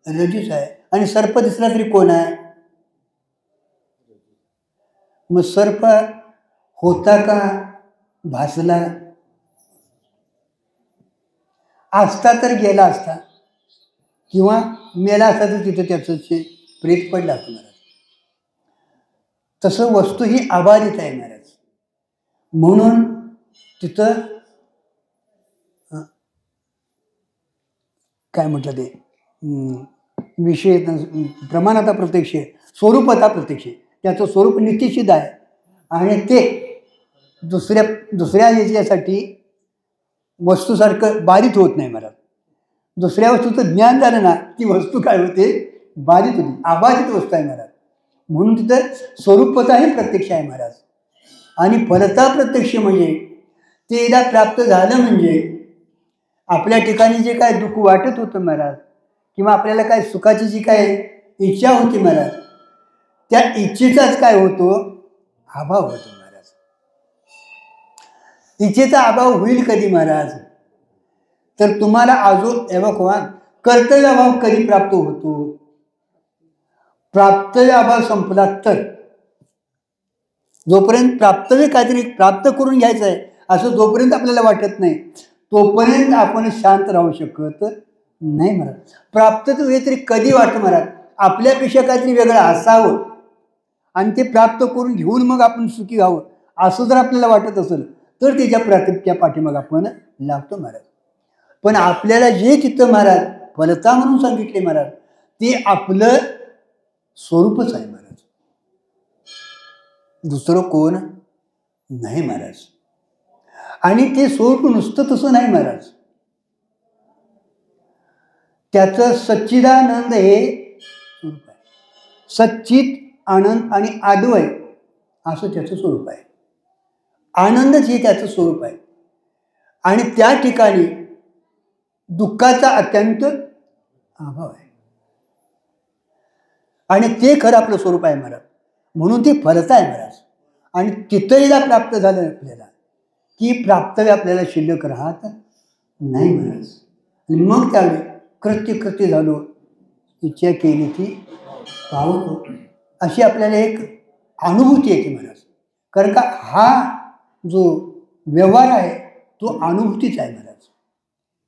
रजूच आहे. आणि सर्प दिसला तरी कोण आहे? मग सर्प होता का भासला? असता तर गेला असता किंवा मेला असता तर तिथं त्याचं प्रेत पडलं असतं महाराज. तसं वस्तू ही अबाधित आहे महाराज. म्हणून तिथं काय म्हटलं ते विषय प्रमाणता प्रत्यक्ष, स्वरूपता प्रत्यक्ष. त्याचं स्वरूप नित्यसिद्ध आहे आणि ते दुसऱ्या याच्यासाठी वस्तूसारखं बाधित होत नाही महाराज. दुसऱ्या वस्तूचं ज्ञान झालं ना ती वस्तू काय होते? बाधित होती. अबाधित वस्तू आहे महाराज. म्हणून तिथं स्वरूपता ही प्रत्यक्ष आहे महाराज. आणि फलता प्रत्यक्ष म्हणजे ते एकदा प्राप्त झालं म्हणजे आपल्या ठिकाणी जे काय दुःख वाटत होतं महाराज किंवा आपल्याला काय सुखाची जी काय इच्छा होती महाराज त्या इच्छेचाच काय होतो? अभाव होतो महाराज. इच्छेचा अभाव होईल कधी महाराज? तर तुम्हाला अजून एवढा कर्तव्य अभाव कधी प्राप्त होतो? प्राप्तव्य अभाव संपला तर. जोपर्यंत प्राप्तव्य काहीतरी प्राप्त करून घ्यायचं आहे असं जोपर्यंत आपल्याला वाटत नाही तोपर्यंत आपण शांत राहू शकत नाही महाराज. प्राप्त तर तरी कधी वाटतं महाराज? आपल्यापेक्षा काहीतरी वेगळं असावं आणि ते प्राप्त करून घेऊन मग आपण सुखी व्हावं असं जर आपल्याला वाटत असेल तर त्या पाठीमाग आपण लागतो महाराज. पण आपल्याला जे चित्त महाराज फलता म्हणून सांगितले महाराज ते आपलं स्वरूपच आहे महाराज. दुसरं कोण नाही महाराज. आणि ते स्वरूप नुसतं तसं नाही महाराज. त्याचं सच्चिदानंद हे स्वरूप आहे. सच्चित आनंद आणि आद्वय असं त्याचं स्वरूप आहे. आनंदच हे त्याचं स्वरूप आहे. आणि त्या ठिकाणी दुःखाचा अत्यंत अभाव आहे. आणि ते खरं आपलं स्वरूप आहे महाराज. म्हणून ते फलता आहे महाराज. आणि तिथंहीला प्राप्त झालं आपल्याला की प्राप्तव्य आपल्याला शिल्लक राहत नाही महाराज. आणि मग त्यावेळी कृत्य झालो इच्छा केली ती पावतो अशी आपल्याला एक अनुभूती येते महाराज. कारण का हा जो व्यवहार आहे तो अनुभूतीच आहे महाराज.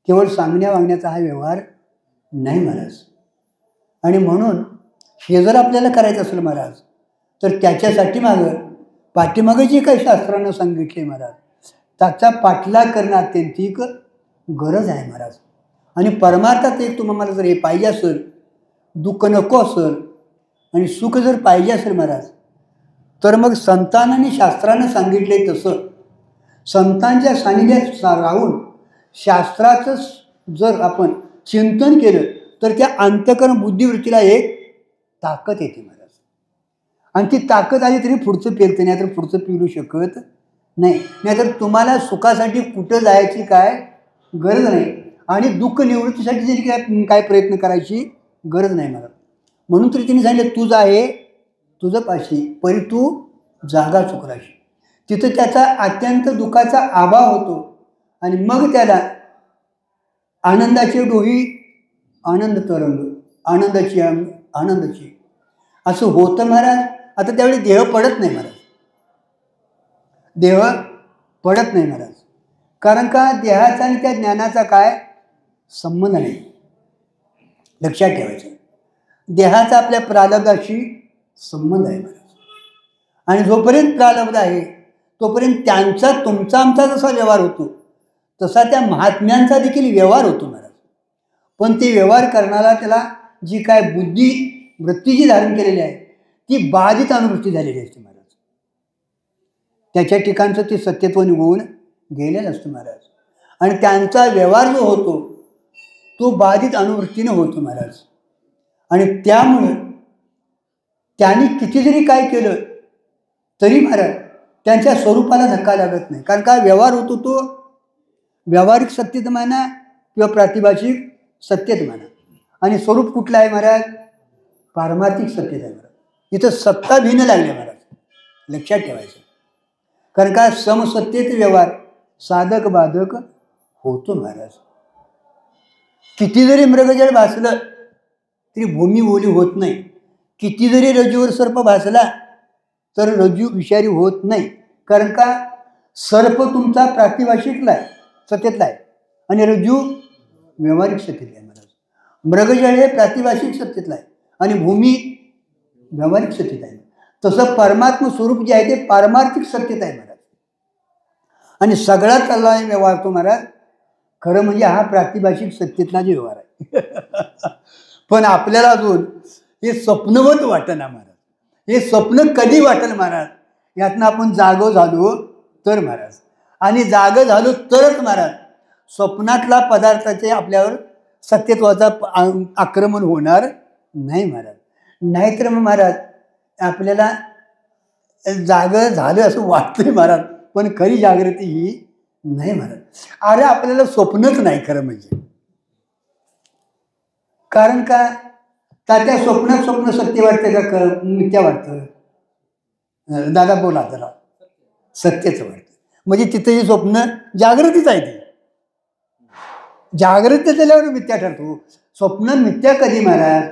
केवळ सांगण्या वागण्याचा हा व्यवहार नाही महाराज. आणि म्हणून हे जर आपल्याला करायचं असेल महाराज तर त्याच्यासाठी पाठीमागं जे काही शास्त्रानं सांगितले महाराज त्याचा पाठलाग करणं अत्यंतिक गरज आहे महाराज. आणि परमार्थात एक तुम्हाला जर हे पाहिजे असेल दुःख नको असेल आणि सुख जर पाहिजे असेल महाराज तर मग संतांनी शास्त्रानं सांगितले तसं संतांच्या सानिध्यात राहून शास्त्राचं जर आपण चिंतन केलं तर त्या अंतःकरण बुद्धिवृत्तीला एक ताकद येते महाराज. आणि ती ताकद आली तरी पुढचं पेलते नाही तर पुढचं पिलू शकत नाही. नाहीतर तुम्हाला सुखासाठी कुठं जायची काय गरज नाही आणि दुःख निवृत्तीसाठी जरी काय प्रयत्न करायची गरज नाही महाराज. म्हणून तरी तिने सांगितलं तुझं आहे तुझं पाशी परी तू जागा चुकराशी. तिथं त्याचा अत्यंत दुःखाचा अभाव होतो आणि मग त्याला आनंदाची डोही आनंद तरंग आनंदाची असं होतं महाराज. आता त्यावेळी देह पडत नाही महाराज. देह पडत नाही महाराज. कारण का देहाचा आणि त्या ज्ञानाचा काय संबंध नाही, लक्षात ठेवायचं. देहाचा आपल्या प्रारब्धाशी संबंध आहे महाराज. आणि जोपर्यंत प्रारब्ध आहे तोपर्यंत त्यांचा तुमचा आमचा जसा व्यवहार होतो तसा त्या महात्म्यांचा देखील व्यवहार होतो महाराज. पण ते व्यवहार करणारा त्याला जी काय बुद्धी वृत्ती जी धारण केलेली आहे ती बाधित अनुभूती झालेली असते महाराज. त्याच्या ठिकाणचं ते सत्यत्व निघून गेलेलं असतं महाराज. आणि त्यांचा व्यवहार जो होतो तो बाधित अनुवृत्तीने होतो महाराज. आणि त्यामुळं त्यांनी किती जरी काय केलं तरी महाराज त्यांच्या स्वरूपाला धक्का लागत नाही. कारण काय व्यवहार होतो तो व्यावहारिक सत्यत म्हणा किंवा प्रातिभाषिक सत्यत म्हणा. आणि स्वरूप कुठलं आहे महाराज? पारमार्थिक सत्यत आहे महाराज. इथं सत्ता भिन्न लागले महाराज, लक्षात ठेवायचं. कारण का समसत्येत व्यवहार साधक बाधक होतो महाराज. किती जरी मृगजळ भासलं तरी भूमी ओली होत नाही. किती जरी रज्जूवर सर्प भासला तर रज्जू विषारी होत नाही. कारण का सर्प तुमचा प्रातिभाषिकला आहे, सत्यतला आहे, आणि रज्जू व्यावहारिक सत्यतला आहे महाराज. मृगजळ हे प्रातिभाषिक सत्यतला आहे आणि भूमी व्यावहारिक सत्यता आहे. तसं परमात्म स्वरूप जे आहे ते पारमार्थिक सत्यता आहे महाराज. आणि सगळा चालला आहे व्यवहार तो महाराज खरं म्हणजे हा प्रातिभाषिक सत्यतला जे व्यवहार आहे. पण आपल्याला अजून हे स्वप्नवत वाटेना महाराज. हे स्वप्न कधी वाटेल महाराज? यातनं आपण जागो झालो तर महाराज. आणि जागं झालो तरच महाराज स्वप्नातला पदार्थाचे आपल्यावर सत्यत्वाचा आक्रमण होणार नाही महाराज. नाहीतर मग महाराज आपल्याला जागं झालं असं वाटतंय महाराज, पण खरी जागृती ही नाही महाराज. अरे आपल्याला स्वप्नच नाही खरं म्हणजे. कारण का त्या स्वप्नात स्वप्न सत्य वाटतं का मिथ्या वाटतं? दादा बोला जरा. सत्यच वाटतं. म्हणजे तिथं स्वप्न जागृतीच आहे. ती जागृत झाल्यावर मिथ्या ठरतो. स्वप्न मिथ्या कधी महाराज?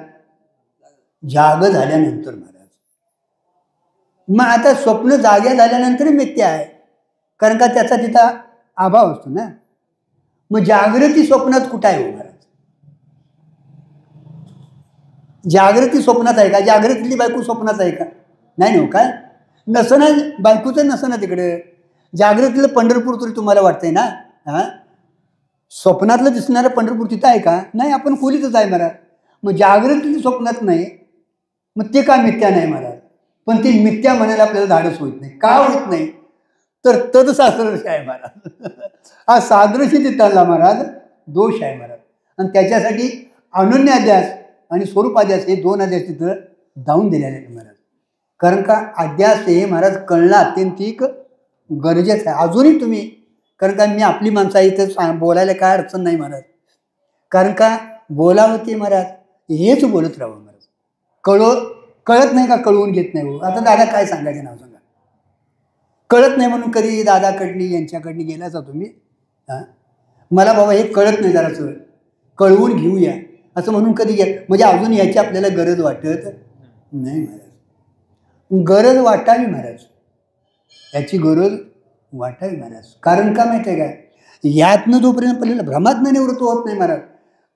जाग झाल्यानंतर महाराज. मग आता स्वप्न जाग्या झाल्यानंतर मिथ्या आहे, कारण का त्याचा तिथं अभाव असतो ना. मग जागृती स्वप्नात कुठं आहे हो महाराज? जागृती स्वप्नात आहे का? जागृतीतली बायको स्वप्नात आहे का? नाही हो. काय नसणं बायकोचं नसणं तिकडे. जागृतीतलं पंढरपूर तरी तुम्हाला वाटतंय ना? हां, स्वप्नातलं दिसणारं पंढरपूर तिथं आहे का? नाही, आपण खोलीतच आहे महाराज. मग जागृतीतली स्वप्नात नाही, मग ते का मिथ्या नाही महाराज? पण ती मिथ्या म्हणायला आपल्याला धाडस होत नाही. का होत नाही? तर तदसादृश आहे महाराज. हा सादृशी तिथला महाराज दोष आहे महाराज. आणि त्याच्यासाठी अनन्याध्यास आणि स्वरूपाध्यास हे दोन अध्यास तिथं जाऊन दिलेले आहे महाराज. कारण का अध्यास हे महाराज कळणं अत्यंतिक गरजेचं आहे अजूनही तुम्ही. कारण का मी आपली माणसं आहे इथं बोलायला काय अडचण नाही महाराज. कारण का बोलावं ते महाराज हेच बोलत राहावं महाराज. कळत नाही का कळवून घेत नाही हो. आता दादा काय सांगायचं नाव सांगा. कळत नाही म्हणून कधी दादाकडनी यांच्याकडनी गेलाच तुम्ही? हां, मला बाबा हे कळत नाही जरासं कळवून घेऊया असं म्हणून कधी घ्या. म्हणजे अजून याची आपल्याला गरज वाटत नाही महाराज. गरज वाटावी महाराज, याची गरज वाटावी महाराज. कारण का माहिती आहे काय? यातनं जोपर्यंत आपल्याला भ्रमातनं निवृत्त होत नाही महाराज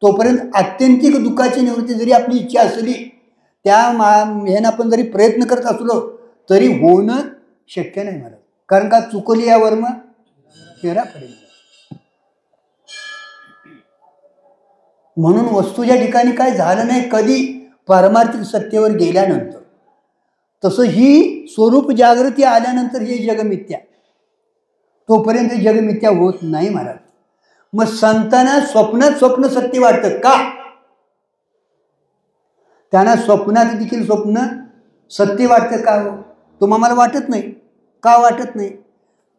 तोपर्यंत आत्यंतिक दुःखाची निवृत्ती जरी आपली इच्छा असली त्या ह्यानं आपण जरी प्रयत्न करत असलो तरी होणं शक्य नाही महाराज. कारण का चुकली या वर्म फेरा पडेल. म्हणून वस्तूच्या ठिकाणी काय झालं नाही कधी पारमार्थिक सत्तेवर गेल्यानंतर. तसं ही स्वरूप जागृती आल्यानंतर हे जगमिथ्या, तोपर्यंत जगमिथ्या होत नाही महाराज. मग संतांना स्वप्नात स्वप्न सत्य वाटतं का? त्यांना स्वप्नात देखील स्वप्न सत्य वाटतं का हो? तुम्हाला वाटत नाही का? वाटत नाही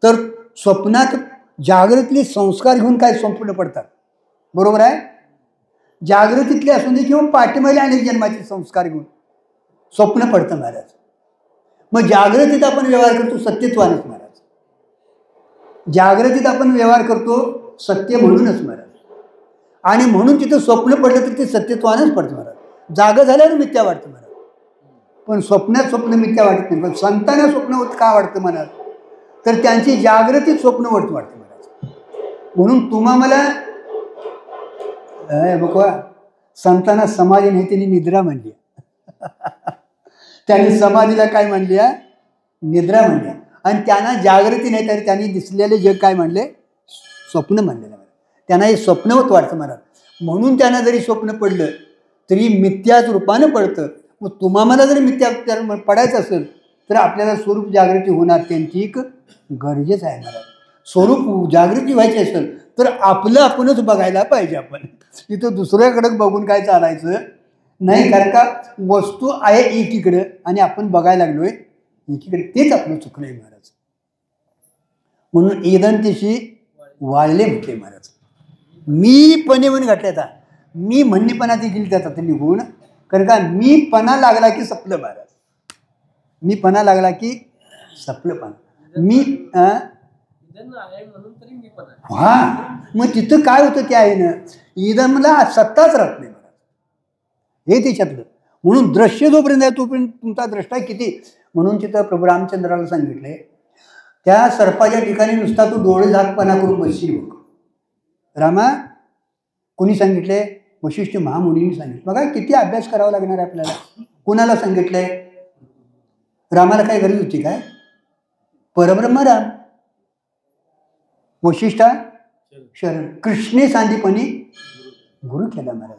तर स्वप्नात जागृतीतले संस्कार घेऊन काय स्वप्न पडतात, बरोबर आहे? जागृतीतले असून दे किंवा पाठीमागे अनेक जन्माचे संस्कार घेऊन स्वप्न पडतं महाराज. मग जागृतीत आपण व्यवहार करतो सत्यत्वानेच महाराज. जागृतीत आपण व्यवहार करतो सत्य म्हणूनच महाराज. आणि म्हणून तिथं स्वप्न पडलं तर ते सत्यत्वानेच पडतं महाराज. जागं झाल्यावर मिथ्या वाटतं महाराज. पण स्वप्नात स्वप्न मिथ्या वाटत नाही. पण संतांना स्वप्न का वाटतं महाराज? तर त्यांची जागृतीत स्वप्न वाटतं महाराज. म्हणून तुम्हा मला बघा, संतांना समाधी नाही, त्यांनी निद्रा म्हणली. त्यांनी समाधीला काय म्हणली? निद्रा म्हणली. आणि त्यांना जागृती नाही, तरी त्यांनी दिसलेले जग काय म्हणले? स्वप्न म्हणलेलं. त्यांना हे स्वप्नवत वाटतं मला. म्हणून त्यांना जरी स्वप्न पडलं तरी मिथ्याच रूपानं पडतं. मग तुम्हाला जरी मिथ्या पडायचं असेल तर आपल्याला स्वरूप जागृती होणं अत्यंतिक गरजेचं आहे. मला स्वरूप जागृती व्हायची असेल तर आपलं आपणच बघायला पाहिजे. आपण इथं दुसऱ्याकडे बघून काय चालायचं नाही. कारण का वस्तू आहे एकीकडं आणि आपण बघायला लागलोय एकीकडे. तेच आपलं चुकलंय महाराज. म्हणून एदंतीशी वाळले म्हटले महाराज. मी पणे म्हणून घातले. आता मी म्हणणेपणा देखील त्यात निघून. कारण का मी पणा लागला की सपलं महाराज. मी पणा लागला की सपलं पणा. मी हा मग तिथं काय होतं की आहे ना, इदमला सत्ताच राहत नाही महाराज. हे त्याच्यातलं. म्हणून दृश्य जोपर्यंत आहे तोपर्यंत तुमचा द्रष्टा किती. म्हणून तिथं प्रभू रामचंद्राला सांगितले, त्या सर्पाच्या ठिकाणी नुसता तू डोळे झाकपणा करून बसशील बघ. रामा कोणी सांगितले? वशिष्ठ महामुनींनी सांगितलं. बघा किती अभ्यास करावा लागणार आहे आपल्याला. कुणाला सांगितलंय? रामाला काय गरज होती काय? परब्रह्म राम. वशिष्ठा शरण. कृष्णे सांदीपणी गुरु केला महाराज.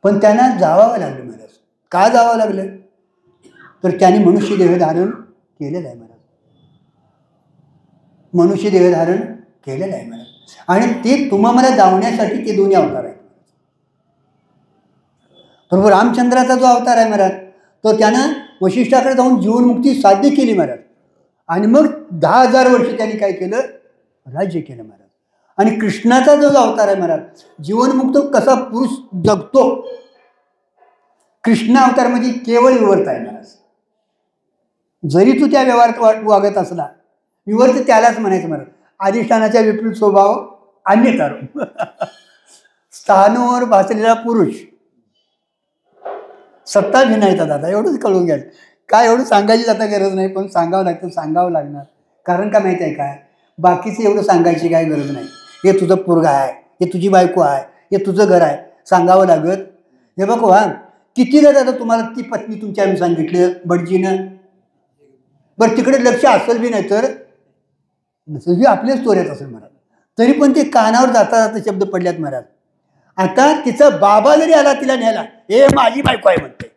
पण त्यांना जावावं लागलं महाराज. का जावं लागलं? तर त्यांनी मनुष्य देह धारण केलेलं आहे महाराज. मनुष्य देह धारण केलेलं आहे महाराज. आणि ते तुम्हाला धावण्यासाठी ते दोन्ही अवतार आहेत. प्रभू रामचंद्राचा जो अवतार आहे महाराज तो त्यानं वशिष्ठाकडे जाऊन जीवनमुक्ती साध्य केली महाराज. आणि मग 10,000 वर्ष त्यांनी काय केलं? राज्य केलं महाराज. आणि कृष्णाचा जो अवतार आहे महाराज, जीवनमुक्त कसा पुरुष जगतो, कृष्ण अवतारमध्ये केवळ विवर्त आहे महाराज. जरी तू त्या व्यवहारात वागत असला, विवर्त त्यालाच म्हणायचं महाराज. अधिष्ठानाच्या विपरीत स्वभाव अन्यथा स्थानवर भासलेला पुरुष सत्ता भिनायचा दादा. एवढंच कळून घ्या. काय एवढं सांगायची जाता गरज नाही, पण सांगावं लागतं. सांगावं लागणार. कारण का माहिती आहे काय? बाकीचं एवढं सांगायची काय गरज नाही. हे तुझं पोरगा आहे, हे तुझी बायको आहे, हे तुझं घर आहे, सांगावं लागत. हे बघू हा कितीदा दादा तुम्हाला ती पत्नी तुमच्या आम्ही सांगितलं भटजीनं. बरं तिकडे लक्ष असेल बी नाही तर नसेल, ही आपल्याच चोऱ्यात असेल महाराज. तरी पण ते कानावर जाता जाता शब्द पडल्यात महाराज. आता तिचा बाबा जरी आला तिला न्यायला, हे माझी बायको आहे म्हणते.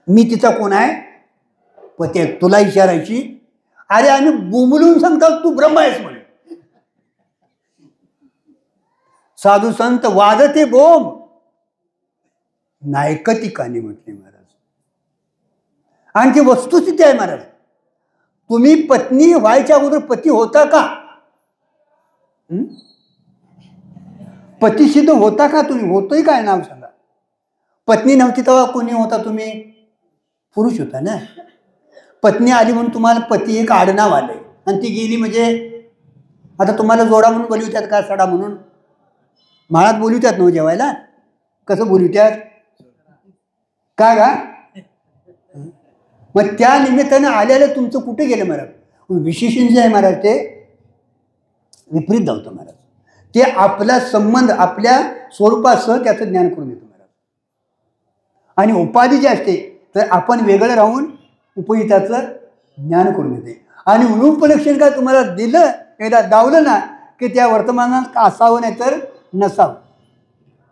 मी तिचा कोण आहे? पती. तुला विचारायची? अरे आम्ही बोंबलून सांगतो तू ब्रह्म आहेस म्हणे. साधू संत वाजते बोंब नायकती कानी म्हटले महाराज. आणि ती वस्तुस्थिती आहे महाराज. तुम्ही पत्नी व्हायच्या अगोदर पती होता का? पतिसिद्ध होता का तुम्ही? होतोय काय? नाव सांगा. पत्नी नव्हती तेव्हा कोणी होता तुम्ही? पुरुष होता ना. पत्नी आली म्हणून तुम्हाला पती एक आडनाव आलंय. आणि ती गेली म्हणजे आता तुम्हाला जोडा म्हणून बोलवत्यात का? सडा म्हणून माळात बोलवत्यात ना जेवायला. कसं बोलवत्यात? का गा? मग त्या निमित्तानं आलेलं तुमचं कुठे गेलं महाराज? विशेषण जे आहे महाराज ते विपरीत धावतं महाराज. ते आपला संबंध आपल्या स्वरूपासह त्याचं ज्ञान करून देतो महाराज. आणि उपाधी जी असते तर आपण वेगळं राहून उपहिताचं ज्ञान करून देते. आणि अनुपलक्षण काय तुम्हाला दिलं, एकदा दावलं ना की त्या वर्तमानात असावं नाही तर नसावं.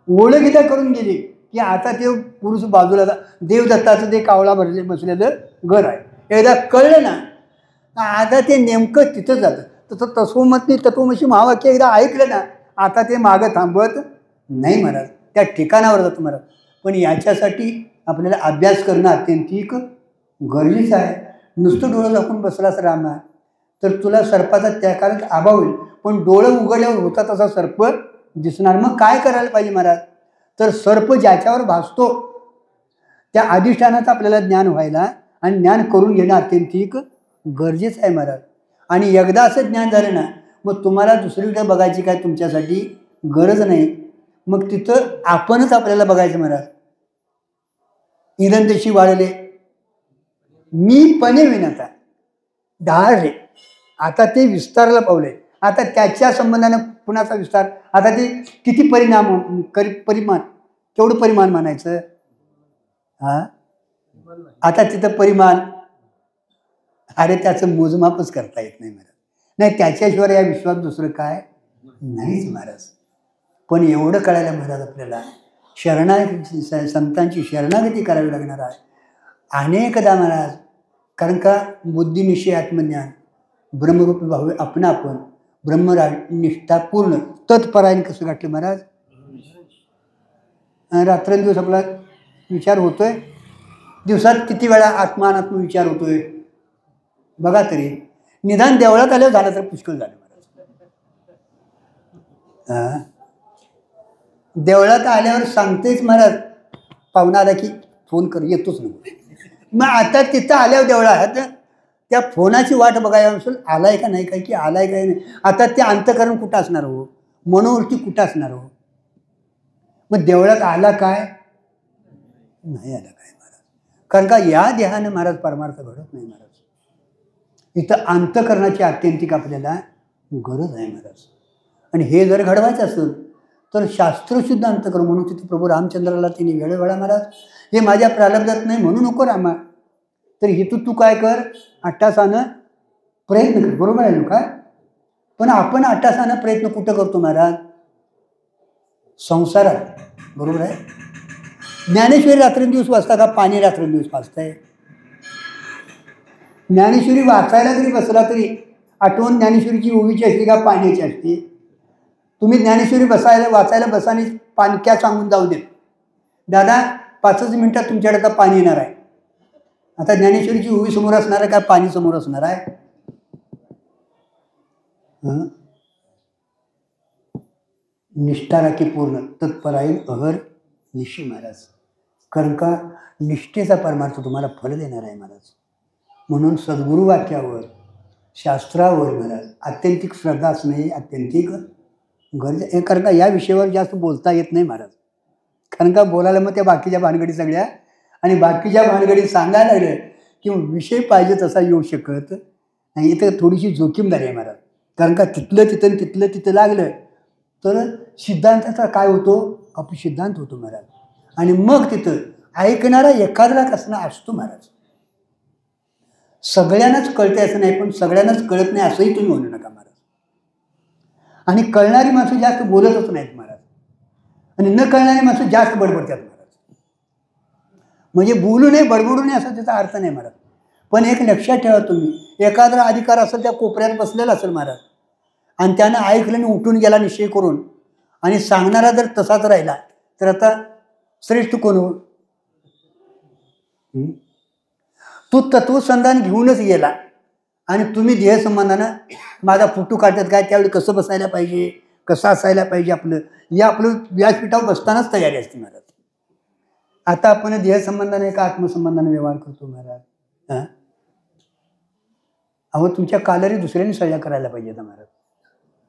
ओळखीता करून गेली की आता ते पुरुष बाजूला देवदत्ताचं ते कावळा भरले बसलेलं घर आहे. एकदा कळलं ना आता ते नेमकं तिथं जातं. तसं तत्वमतनी तत्वमशी महावाक्य एकदा ऐकलं ना आता ते मागं थांबत नाही महाराज. त्या ठिकाणावर जातं महाराज. पण याच्यासाठी आपल्याला अभ्यास करणं अत्यंतिक गरजेचं आहे. नुसतं डोळं दाखवून बसलास रामा तर तुला सर्पाचा त्या काळात अभाव होईल. पण डोळं उघडल्यावर होता तसा सर्प दिसणार. मग काय करायला पाहिजे महाराज? तर सर्प ज्याच्यावर भासतो त्या अधिष्ठानाचं आपल्याला ज्ञान व्हायला आणि ज्ञान करून घेणं अत्यंतिक गरजेचं आहे महाराज. आणि एकदा असं ज्ञान झालं ना मग तुम्हाला दुसरीकडे बघायची काय तुमच्यासाठी गरज नाही. मग तिथं आपणच आपल्याला बघायचं महाराज. इदंतशी वाळले मी पणे विनता ढाळले. आता ते विस्ताराला पावले. आता त्याच्या संबंधानं कुणाचा विस्तार, आता ते किती परिमाण, केवढं परिमाण म्हणायचं? हा, आता तिथं परिमाण, अरे त्याचं मोजमापच करता येत नाही महाराज. नाही, त्याच्याशिवाय या विश्वात दुसरं काय नाहीच महाराज. पण एवढं कळायला महाराज आपल्याला संतांची शरणागती करावी लागणार आहे अनेकदा महाराज. कारण का बुद्धिनिश्चय आत्मज्ञान ब्रह्मरूपी भाव आपण ब्रह्मनिष्ठा पूर्ण तत्परायण कसं गाठलं महाराज. रात्रंदिवस आपला विचार होतोय. दिवसात किती वेळा आत्मा अनात्म विचार होतोय बघा तरी. निदान देवळात आल्यावर झालं तर पुष्कळ झालं महाराज. देवळात आल्यावर सांगतेच महाराज, पाहुणा आला की फोन कर, येतोच नाही. मग आता तिथं आल्यावर देवळात त्या फोनाची वाट बघायला असेल, आलाय का नाही, काय की आलाय काय नाही. आता ते अंतःकरण कुठं असणार हो, मनोवृत्ती कुठं असणार हो. मग देवळात आला काय नाही आला काय महाराज. कारण का या देहानं महाराज परमार्थ घडत नाही महाराज. इथं अंतःकरणाची आत्यंतिक आपल्याला गरज आहे महाराज. आणि हे जर घडवायचं असेल तर शास्त्रशुद्ध अंतःकरण म्हणून तिथे प्रभू रामचंद्राला तिने वेळोवेळा महाराज हे माझ्या प्रारब्धात नाही म्हणू नको रामा, तर इथं तू काय कर, अट्टासानं प्रयत्न कर. बरोबर आहे ना काय. पण आपण अट्टासानं प्रयत्न कुठं करतो महाराज? संसारात. बरोबर आहे. ज्ञानेश्वरी रात्रंदिवस वाचता का? पाणी रात्रंदिवस वाचताय. ज्ञानेश्वरी वाचायला जरी बसला तरी आठवण ज्ञानेश्वरीची ओवीची असते का पाण्याची असते? तुम्ही ज्ञानेश्वरी वाचायला बसाने पाणक्या सांगून जाऊ देत, दादा 5 मिनिटात तुमच्याकडे आता पाणी येणार आहे. आता ज्ञानेश्वरीची ओवी समोर असणार आहे का पाणी समोर असणार आहे? निष्ठा राखी पूर्ण तत्परायण अहर निशी महाराज. कारण का निष्ठेचा परमार्थ तुम्हाला फल देणार आहे महाराज. म्हणून सद्गुरु वाक्यावर शास्त्रावर महाराज आत्यंतिक श्रद्धा असणे अत्यंतिक गरज आहे. कारण का या विषयावर जास्त बोलता येत नाही महाराज. कारण का बोलायला मग त्या बाकीच्या भानगडी सगळ्या, आणि बाकीच्या भानगडी सांगायला लागले की विषय पाहिजे तसा येऊ शकत नाही. इथं थोडीशी जोखीमदारी आहे महाराज. कारण का तिथलं तिथं लागलं तर सिद्धांताचा काय होतो, अपसिद्धांत होतो महाराज. आणि मग तिथं ऐकणारा एखादा कसला असतो महाराज. सगळ्यांनाच कळते असं नाही, पण सगळ्यांनाच कळत नाही असंही तुम्ही म्हणू नका महाराज. आणि कळणारी माणसं जास्त बोलतच नाहीत महाराज, आणि न कळणारी माणसं जास्त बडबडतात महाराज. म्हणजे बोलू नये बडबडू नये असा त्याचा अर्थ नाही महाराज. पण एक लक्षात ठेवा तुम्ही, एखादा अधिकार असेल त्या कोपऱ्यात बसलेला असेल महाराज, आणि त्यानं ऐकलं आणि उठून गेला निश्चय करून, आणि सांगणारा जर तसाच राहिला तर आता श्रेष्ठ कोण हो? तो तत्वसंधान घेऊनच गेला आणि तुम्ही ध्येयसंबंधानं माझा फोटो काढतात काय, त्यावेळी कसं बसायला पाहिजे, कसं असायला पाहिजे आपलं, या आपलं व्यासपीठावर बसतानाच तयारी असते महाराज. आता आपण ध्येयसंबंधाने का आत्मसंबंधाने व्यवहार करतो महाराज. अहो तुमच्या कालरी दुसऱ्याने सळ्या करायला पाहिजे महाराज.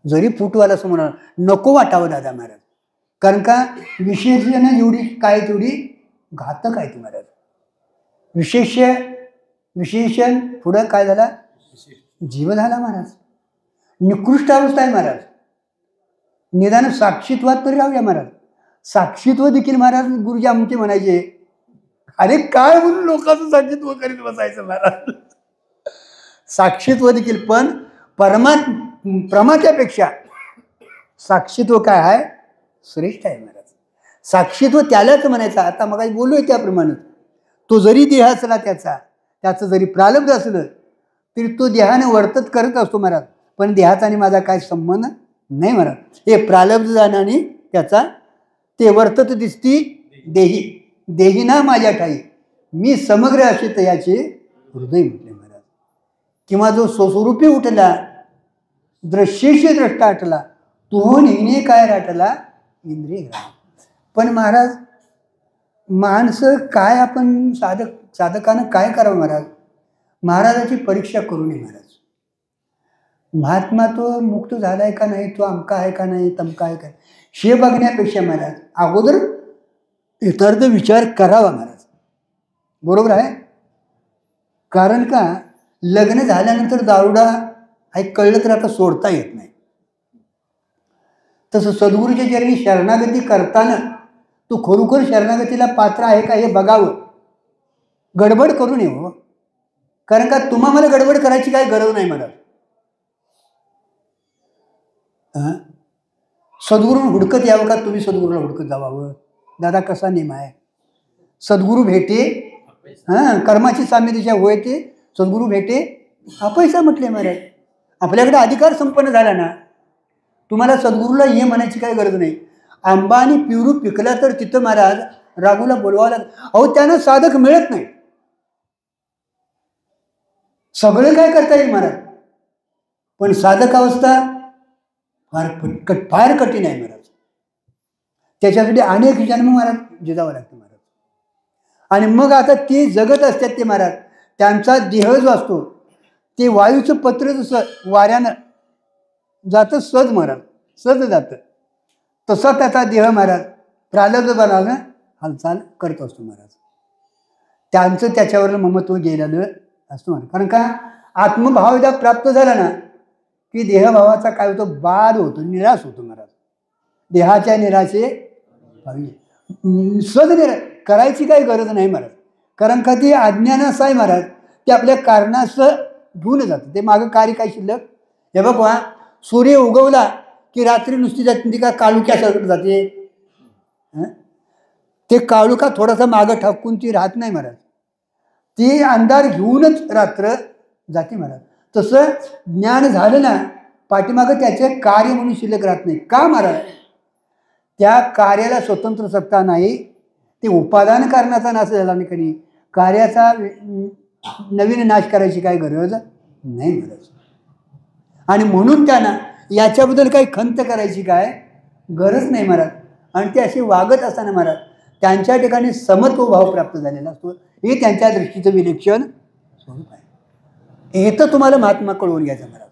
जरी फुटवाला समोर नको वाटावं दादा महाराज. कारण का विशेषण एवढी काय तेवढी घातक आहे ती महाराज. विशेषण पुढं काय झाला, जीव झाला महाराज. निकृष्ट अवस्था आहे महाराज. निदान साक्षीत्वात तरी राहूया महाराज. साक्षीत्व देखील महाराज गुरुजी आमचे म्हणायचे, अरे काय म्हणून लोकांचं साक्षीत्व करीत बसायचं महाराज. साक्षीत्व देखील, पण प्रमात्यापेक्षा साक्षीत्व काय आहे, श्रेष्ठ आहे महाराज. साक्षीत्व त्यालाच म्हणायचं. आता मग बोललोय त्याप्रमाणे, तो जरी देह असला त्याचं जरी प्रारब्ध असलं तरी तो देहाने वर्तत करत असतो महाराज. पण देहाचा आणि माझा काय संबंध नाही महाराज. हे प्रारब्ध जाणाने त्याचा ते वर्तत दिसती देही ना माझ्या ठाई, मी समग्र असे तयाचे हृदय म्हटले महाराज. किंवा जो स्वस्वरूपी उठला दृश्येशी द्रष्टा आटला, तो नेहमी काय राटला इंद्रिय. पण महाराज माणसं काय, आपण साधकानं काय करावं महाराज, महाराजाची परीक्षा करू नये महाराज. महात्मा तो मुक्त झालाय का नाही, तो अमका आहे का नाही, तमका आहे का, हे बघण्यापेक्षा महाराज अगोदर यथार्थ विचार करावा महाराज. बरोबर आहे. कारण का लग्न झाल्यानंतर दारुडा हे कळलं तर आता सोडता येत नाही. तसं सद्गुरूच्या चरणी शरणागती करताना तू खरोखर शरणागतीला पात्र आहे का हे बघावं. गडबड करू नये हो. कारण का तुम्हाला गडबड करायची काही गरज नाही मला. सद्गुरूला हुडकत यावं का तुम्ही सद्गुरूला हुडकत जावावं? दादा कसा नेम आहे? सद्गुरू भेटे कर्माची साम्य दिशा होय ते सद्गुरू भेटे अपैसा म्हटले महाराज. आपल्याकडे अधिकार संपन्न झाला ना, तुम्हाला सद्गुरूला ये म्हणायची काही गरज नाही. आंबा आणि पिवरू पिकला तर तिथं महाराज राघूला बोलवावं लागतं. अहो त्यांना साधक मिळत नाही. सगळं काय करता येईल महाराज, पण साधक अवस्था फार कठीण आहे महाराज. त्याच्यासाठी अनेक जन्म महाराज जिजावं लागतं महाराज. आणि मग आता ते जगत असतात ते महाराज, त्यांचा देह जो असतो ते वायूचं पत्र जसं वाऱ्यानं जातं सहज महाराज, सहज जातं, तसा त्याचा देह महाराज प्रारब्धपणानं हालचाल करत असतो महाराज. त्यांचं त्याच्यावर ममत्व गेलेलं असतं महाराज. कारण का आत्मभाव एकदा प्राप्त झाला ना की देहभावाचा काय होतो, बाद होतो, निराश होतो महाराज. देहाच्या निराशे सहज निराश करायची काही गरज नाही महाराज. कारण का ती अज्ञानाचं आहे महाराज, ते आपल्या कारणाचं घेऊन जातं. ते मागं कार्य काय शिल्लक. हे बघा, सूर्य उगवला की रात्री नुसती जाते ती का काळुक्यासारखं जाते. ते काळुका थोडासा मागं ठाकून ती राहत नाही महाराज, ती अंधार घेऊनच रात्र जाते महाराज. तसं ज्ञान झालं ना, पाठीमागं त्याचे कार्य म्हणून शिल्लक राहत नाही. का महाराज? त्या कार्याला स्वतंत्र सत्ता नाही. ते उपादान कारणाचा नाश झाला नाही, कधी कार्याचा नवीन नाश करायची काय गरज नाही महाराज. आणि म्हणून त्यांना याच्याबद्दल काही खंत करायची काय गरज नाही महाराज. आणि ते असे वागत असताना महाराज त्यांच्या ठिकाणी समत्व भाव प्राप्त झालेला असतो. हे त्यांच्या दृष्टीचं विलक्षण स्वरूप आहे. हे तर तुम्हाला महात्मा कळवून घ्यायचं महाराज.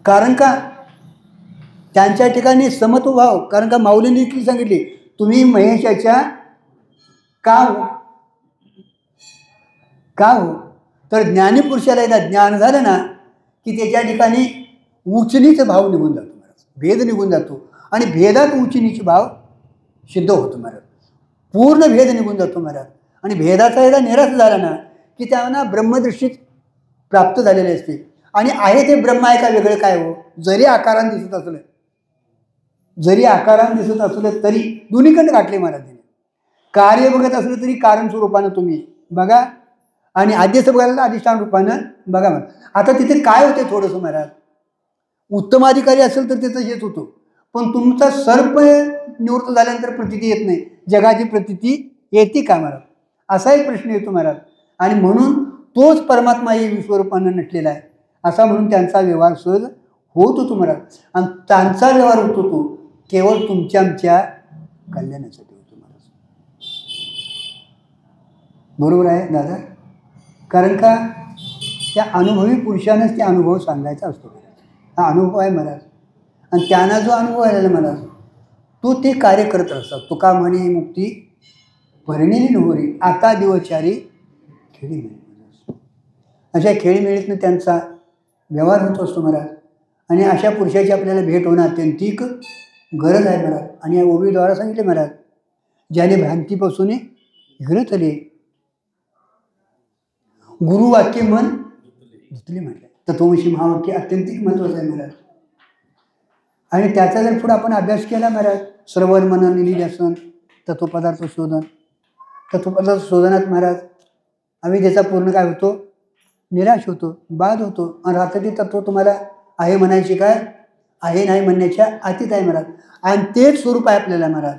कारण का त्यांच्या ठिकाणी समत्व भाव, कारण का माऊलींनी देखील सांगितले, तुम्ही महेशाच्या का हो तर ज्ञानीपुरुषाला एकदा ज्ञान झालं ना की त्याच्या ठिकाणी उचनीच भाव निघून जातो महाराज, भेद निघून जातो. आणि भेदात उचनीच भाव सिद्ध होतो महाराज, पूर्ण भेद निघून जातो महाराज. आणि भेदाचा एकदा निराश झाला ना की त्यांना ब्रह्मदृष्टीत प्राप्त झालेले असते. आणि आहे ते ब्रह्म आहे का वेगळं काय हो, जरी आकारानं दिसत असलं, जरी आकारानं दिसत असलं तरी दोन्हीकडे गाठले महाराजांनी. कार्य बघत असलं तरी कारण स्वरूपानं तुम्ही बघा, आणि आद्यच बघायला अधिष्ठान रूपानं बघा महाराज. आता तिथे काय होते थोडंसं महाराज, उत्तमाधिकारी असेल तर तिथं येत होतो, पण तुमचा सर्प निवृत्त झाल्यानंतर प्रतीती येत नाही, जगाची प्रतीती येते का महाराज, असाही प्रश्न येतो महाराज. आणि म्हणून तोच परमात्मा हे विश्वरूपानं नटलेला आहे असा म्हणून त्यांचा व्यवहार सहज होत होतो महाराज. आणि त्यांचा व्यवहार होत होतो केवळ तुमच्या आमच्या कल्याणासाठी होतो महाराज. बरोबर आहे दादा. कारण का त्या अनुभवी पुरुषानंच ते अनुभव सांगायचा असतो. हा अनुभव आहे महाराज, आणि त्यांना जो अनुभव आलेला महाराज तो ते कार्य करत असतात. तुका म्हणे मुक्ती परिणिली नोहरी, आता दिवचारी खेळी मिळेल. अशा खेळीमेळीतनं त्यांचा व्यवहार होत असतो महाराज. आणि अशा पुरुषाची आपल्याला भेट होणं अत्यंतिक गरज आहे महाराज. आणि या ओवीद्वारा सांगितले महाराज, ज्याने भ्रांतीपासून हिरतले गुरुवाक्य मन धुतले म्हटले. तत्वमसी महावाक्य अत्यंतिक महत्त्वाचं आहे महाराज. आणि त्याचा जर पुढे आपण अभ्यास केला महाराज, श्रवण मनन निधिध्यासन तत्वपदार्थ शोधन, तत्वपदार्थ शोधनात महाराज अविद्येचा पूर्ण काय होतो, निराश होतो, बाद होतो. आणि राहतं ते तत्व तुम्हाला आहे म्हणायचे काय, आहे नाही म्हणण्याच्या अतीत आहे महाराज. आणि तेच स्वरूप आहे आपल्याला महाराज.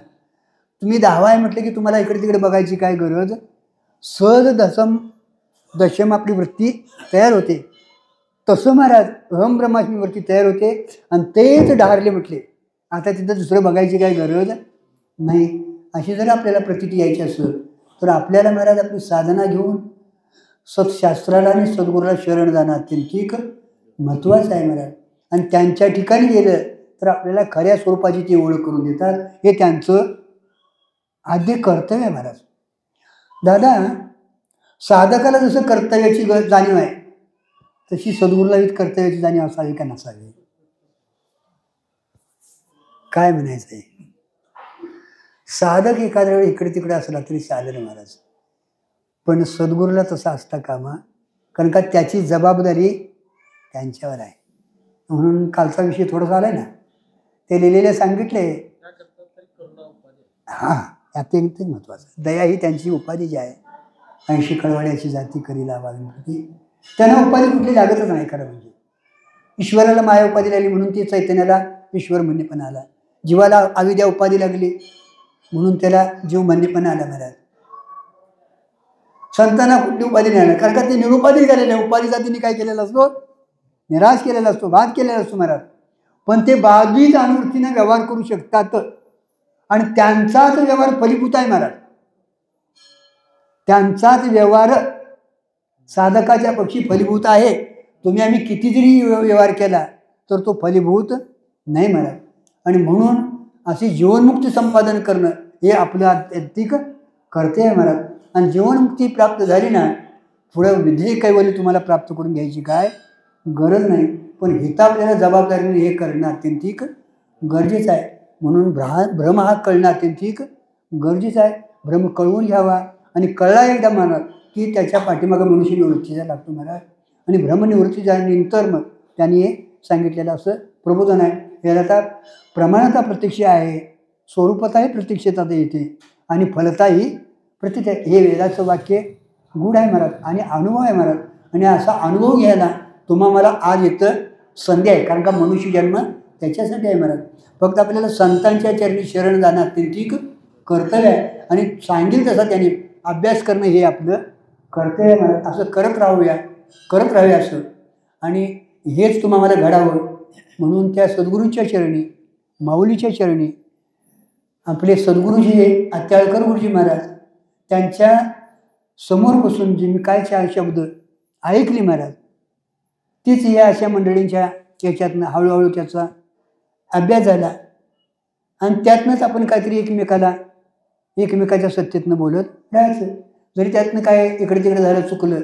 तुम्ही 10 आहे म्हटलं की तुम्हाला इकडे तिकडे बघायची काय गरज, सहज दशम आपली वृत्ती तयार होते. तसं महाराज अहम ब्रह्मास्मी वृत्ती तयार होते. आणि तेच डहारले म्हटले, आता तिथं दुसरं बघायची काही गरज नाही. अशी जर आपल्याला प्रतीती यायची असेल तर आपल्याला महाराज आपली साधना घेऊन सत्शास्त्राला आणि सद्गुरूला शरण जाणं अत्यंतिक महत्त्वाचं आहे महाराज. आणि त्यांच्या ठिकाणी गेलं तर आपल्याला खऱ्या स्वरूपाची ती ओळख करून देतात. हे त्यांचं आद्य कर्तव्य आहे महाराज. दादा, साधकाला जसं कर्तव्याची जाणीव आहे तशी सद्गुरूला कर्तव्याची जाणीव असावी का नसावी. काय म्हणायचं आहे, साधक एखाद्या वेळी इकडे तिकडे असला तरी चालेल महाराज, पण सद्गुरूला तसा असता कामा, कारण का त्याची जबाबदारी त्यांच्यावर आहे. म्हणून कालचा विषय थोडासा आलाय ना, ते लिहिलेले सांगितले. हां, यात एक महत्वाचं, दया ही त्यांची उपाधी जी आहे, 80 कळवळ्याची जाती करी लावावी, त्यांना उपाधी कुठली लागतच नाही. खरं म्हणजे ईश्वराला माया उपाधी लागली म्हणून ती चैतन्याला ईश्वर म्हणणेपणा आला, जीवाला अविद्या उपाधी लागली म्हणून त्याला जीव म्हणणेपणा आला महाराज. संतांना कुठली उपाधी नाही आला, कारण का ते निरुपाधी झालेले. उपाधी जातीने काय केलेला असतो, निराश केलेला असतो, बाद केलेला असतो महाराज. पण ते बाधित अनुवृत्तीने व्यवहार करू शकतात आणि त्यांचाच व्यवहार फलीभूत आहे महाराज. त्यांचाच व्यवहार साधकाच्या पक्षी फलीभूत आहे. तुम्ही आम्ही किती जरी व्यवहार केला तर तो फलीभूत नाही महाराज. आणि म्हणून अशी जीवनमुक्ती संपादन करणं हे आपलं आत्यंतिक कर्तव्य आहे महाराज. आणि जीवनमुक्ती प्राप्त झाली ना, पुढं विधेय कैवल्य तुम्हाला प्राप्त करून घ्यायची काय गरज नाही. पण हिता आपल्याला जबाबदारीने हे करणं अत्यंतिक गरजेचं आहे. म्हणून भ्रम हा कळणं अत्यंतिक गरजेचं आहे. भ्रम कळवून घ्यावा आणि कळला एकदा महाराज की त्याच्या पाठीमागं मनुष्य निवृत्तीचा लागतो महाराज. आणि भ्रमनिवृत्ती झाल्यानंतर मग त्यांनी हे सांगितलेलं असं प्रबोधन आहे. याला आता प्रमाणता प्रत्यक्ष आहे, स्वरूपताही प्रत्यक्षता येते आणि फलताही प्रत्यक्ष. हे वेदाचं वाक्य गूढ आहे महाराज आणि अनुभव आहे महाराज. आणि असा अनुभव घ्यायला तुम्हा मला आज येतं संधी आहे, कारण का मनुष्य जन्म त्याच्यासाठी आहे महाराज. फक्त आपल्याला संतांच्या चरणी शरण जाणं अत्यंतिक कर्तव्य आहे. आणि सांगेल तसा त्यांनी अभ्यास करणं हे आपलं कर्तव्य आहे महाराज. असं करत राहूया असं. आणि हेच तुम्हा मला घडावं म्हणून त्या सद्गुरूंच्या चरणी, माऊलीच्या चरणी आपले सद्गुरूजी आत्याळकर गुरुजी महाराज त्यांच्या समोर बसून जे मी काय शब्द ऐकली महाराज, तीच या अशा मंडळींच्या याच्यातनं हळूहळू त्याचा अभ्यास झाला. आणि त्यातनंच आपण काहीतरी एकमेकाच्या सत्तेतनं बोलत राहायचं. जरी त्यातनं काय इकडे तिकडे झालं, चुकलं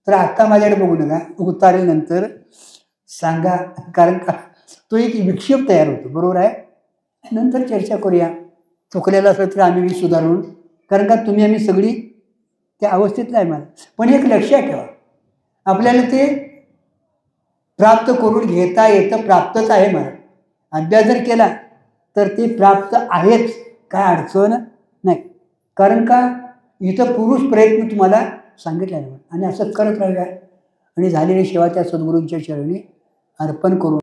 तर आत्ता माझ्याकडे बघू नका, उतारल्यानंतर सांगा, कारण का तो एक विक्षेप तयार होतो. बरोबर आहे. नंतर चर्चा करूया. चुकलेलं असलं तर आम्ही सुधारून, कारण का तुम्ही आम्ही सगळी त्या अवस्थेतला आहे मला. पण एक लक्षात ठेवा, आपल्याला ते प्राप्त करून घेता येतं, प्राप्तच आहे मला. अभ्यास जर केला तर ते प्राप्त आहेच, काय अडचण नाही. कारण का इथं पुरुष प्रयत्न तुम्हाला सांगितलं आहे आणि असं करत राहूया. आणि झालेली सेवा त्या सद्गुरूंच्या चरणी अर्पण करून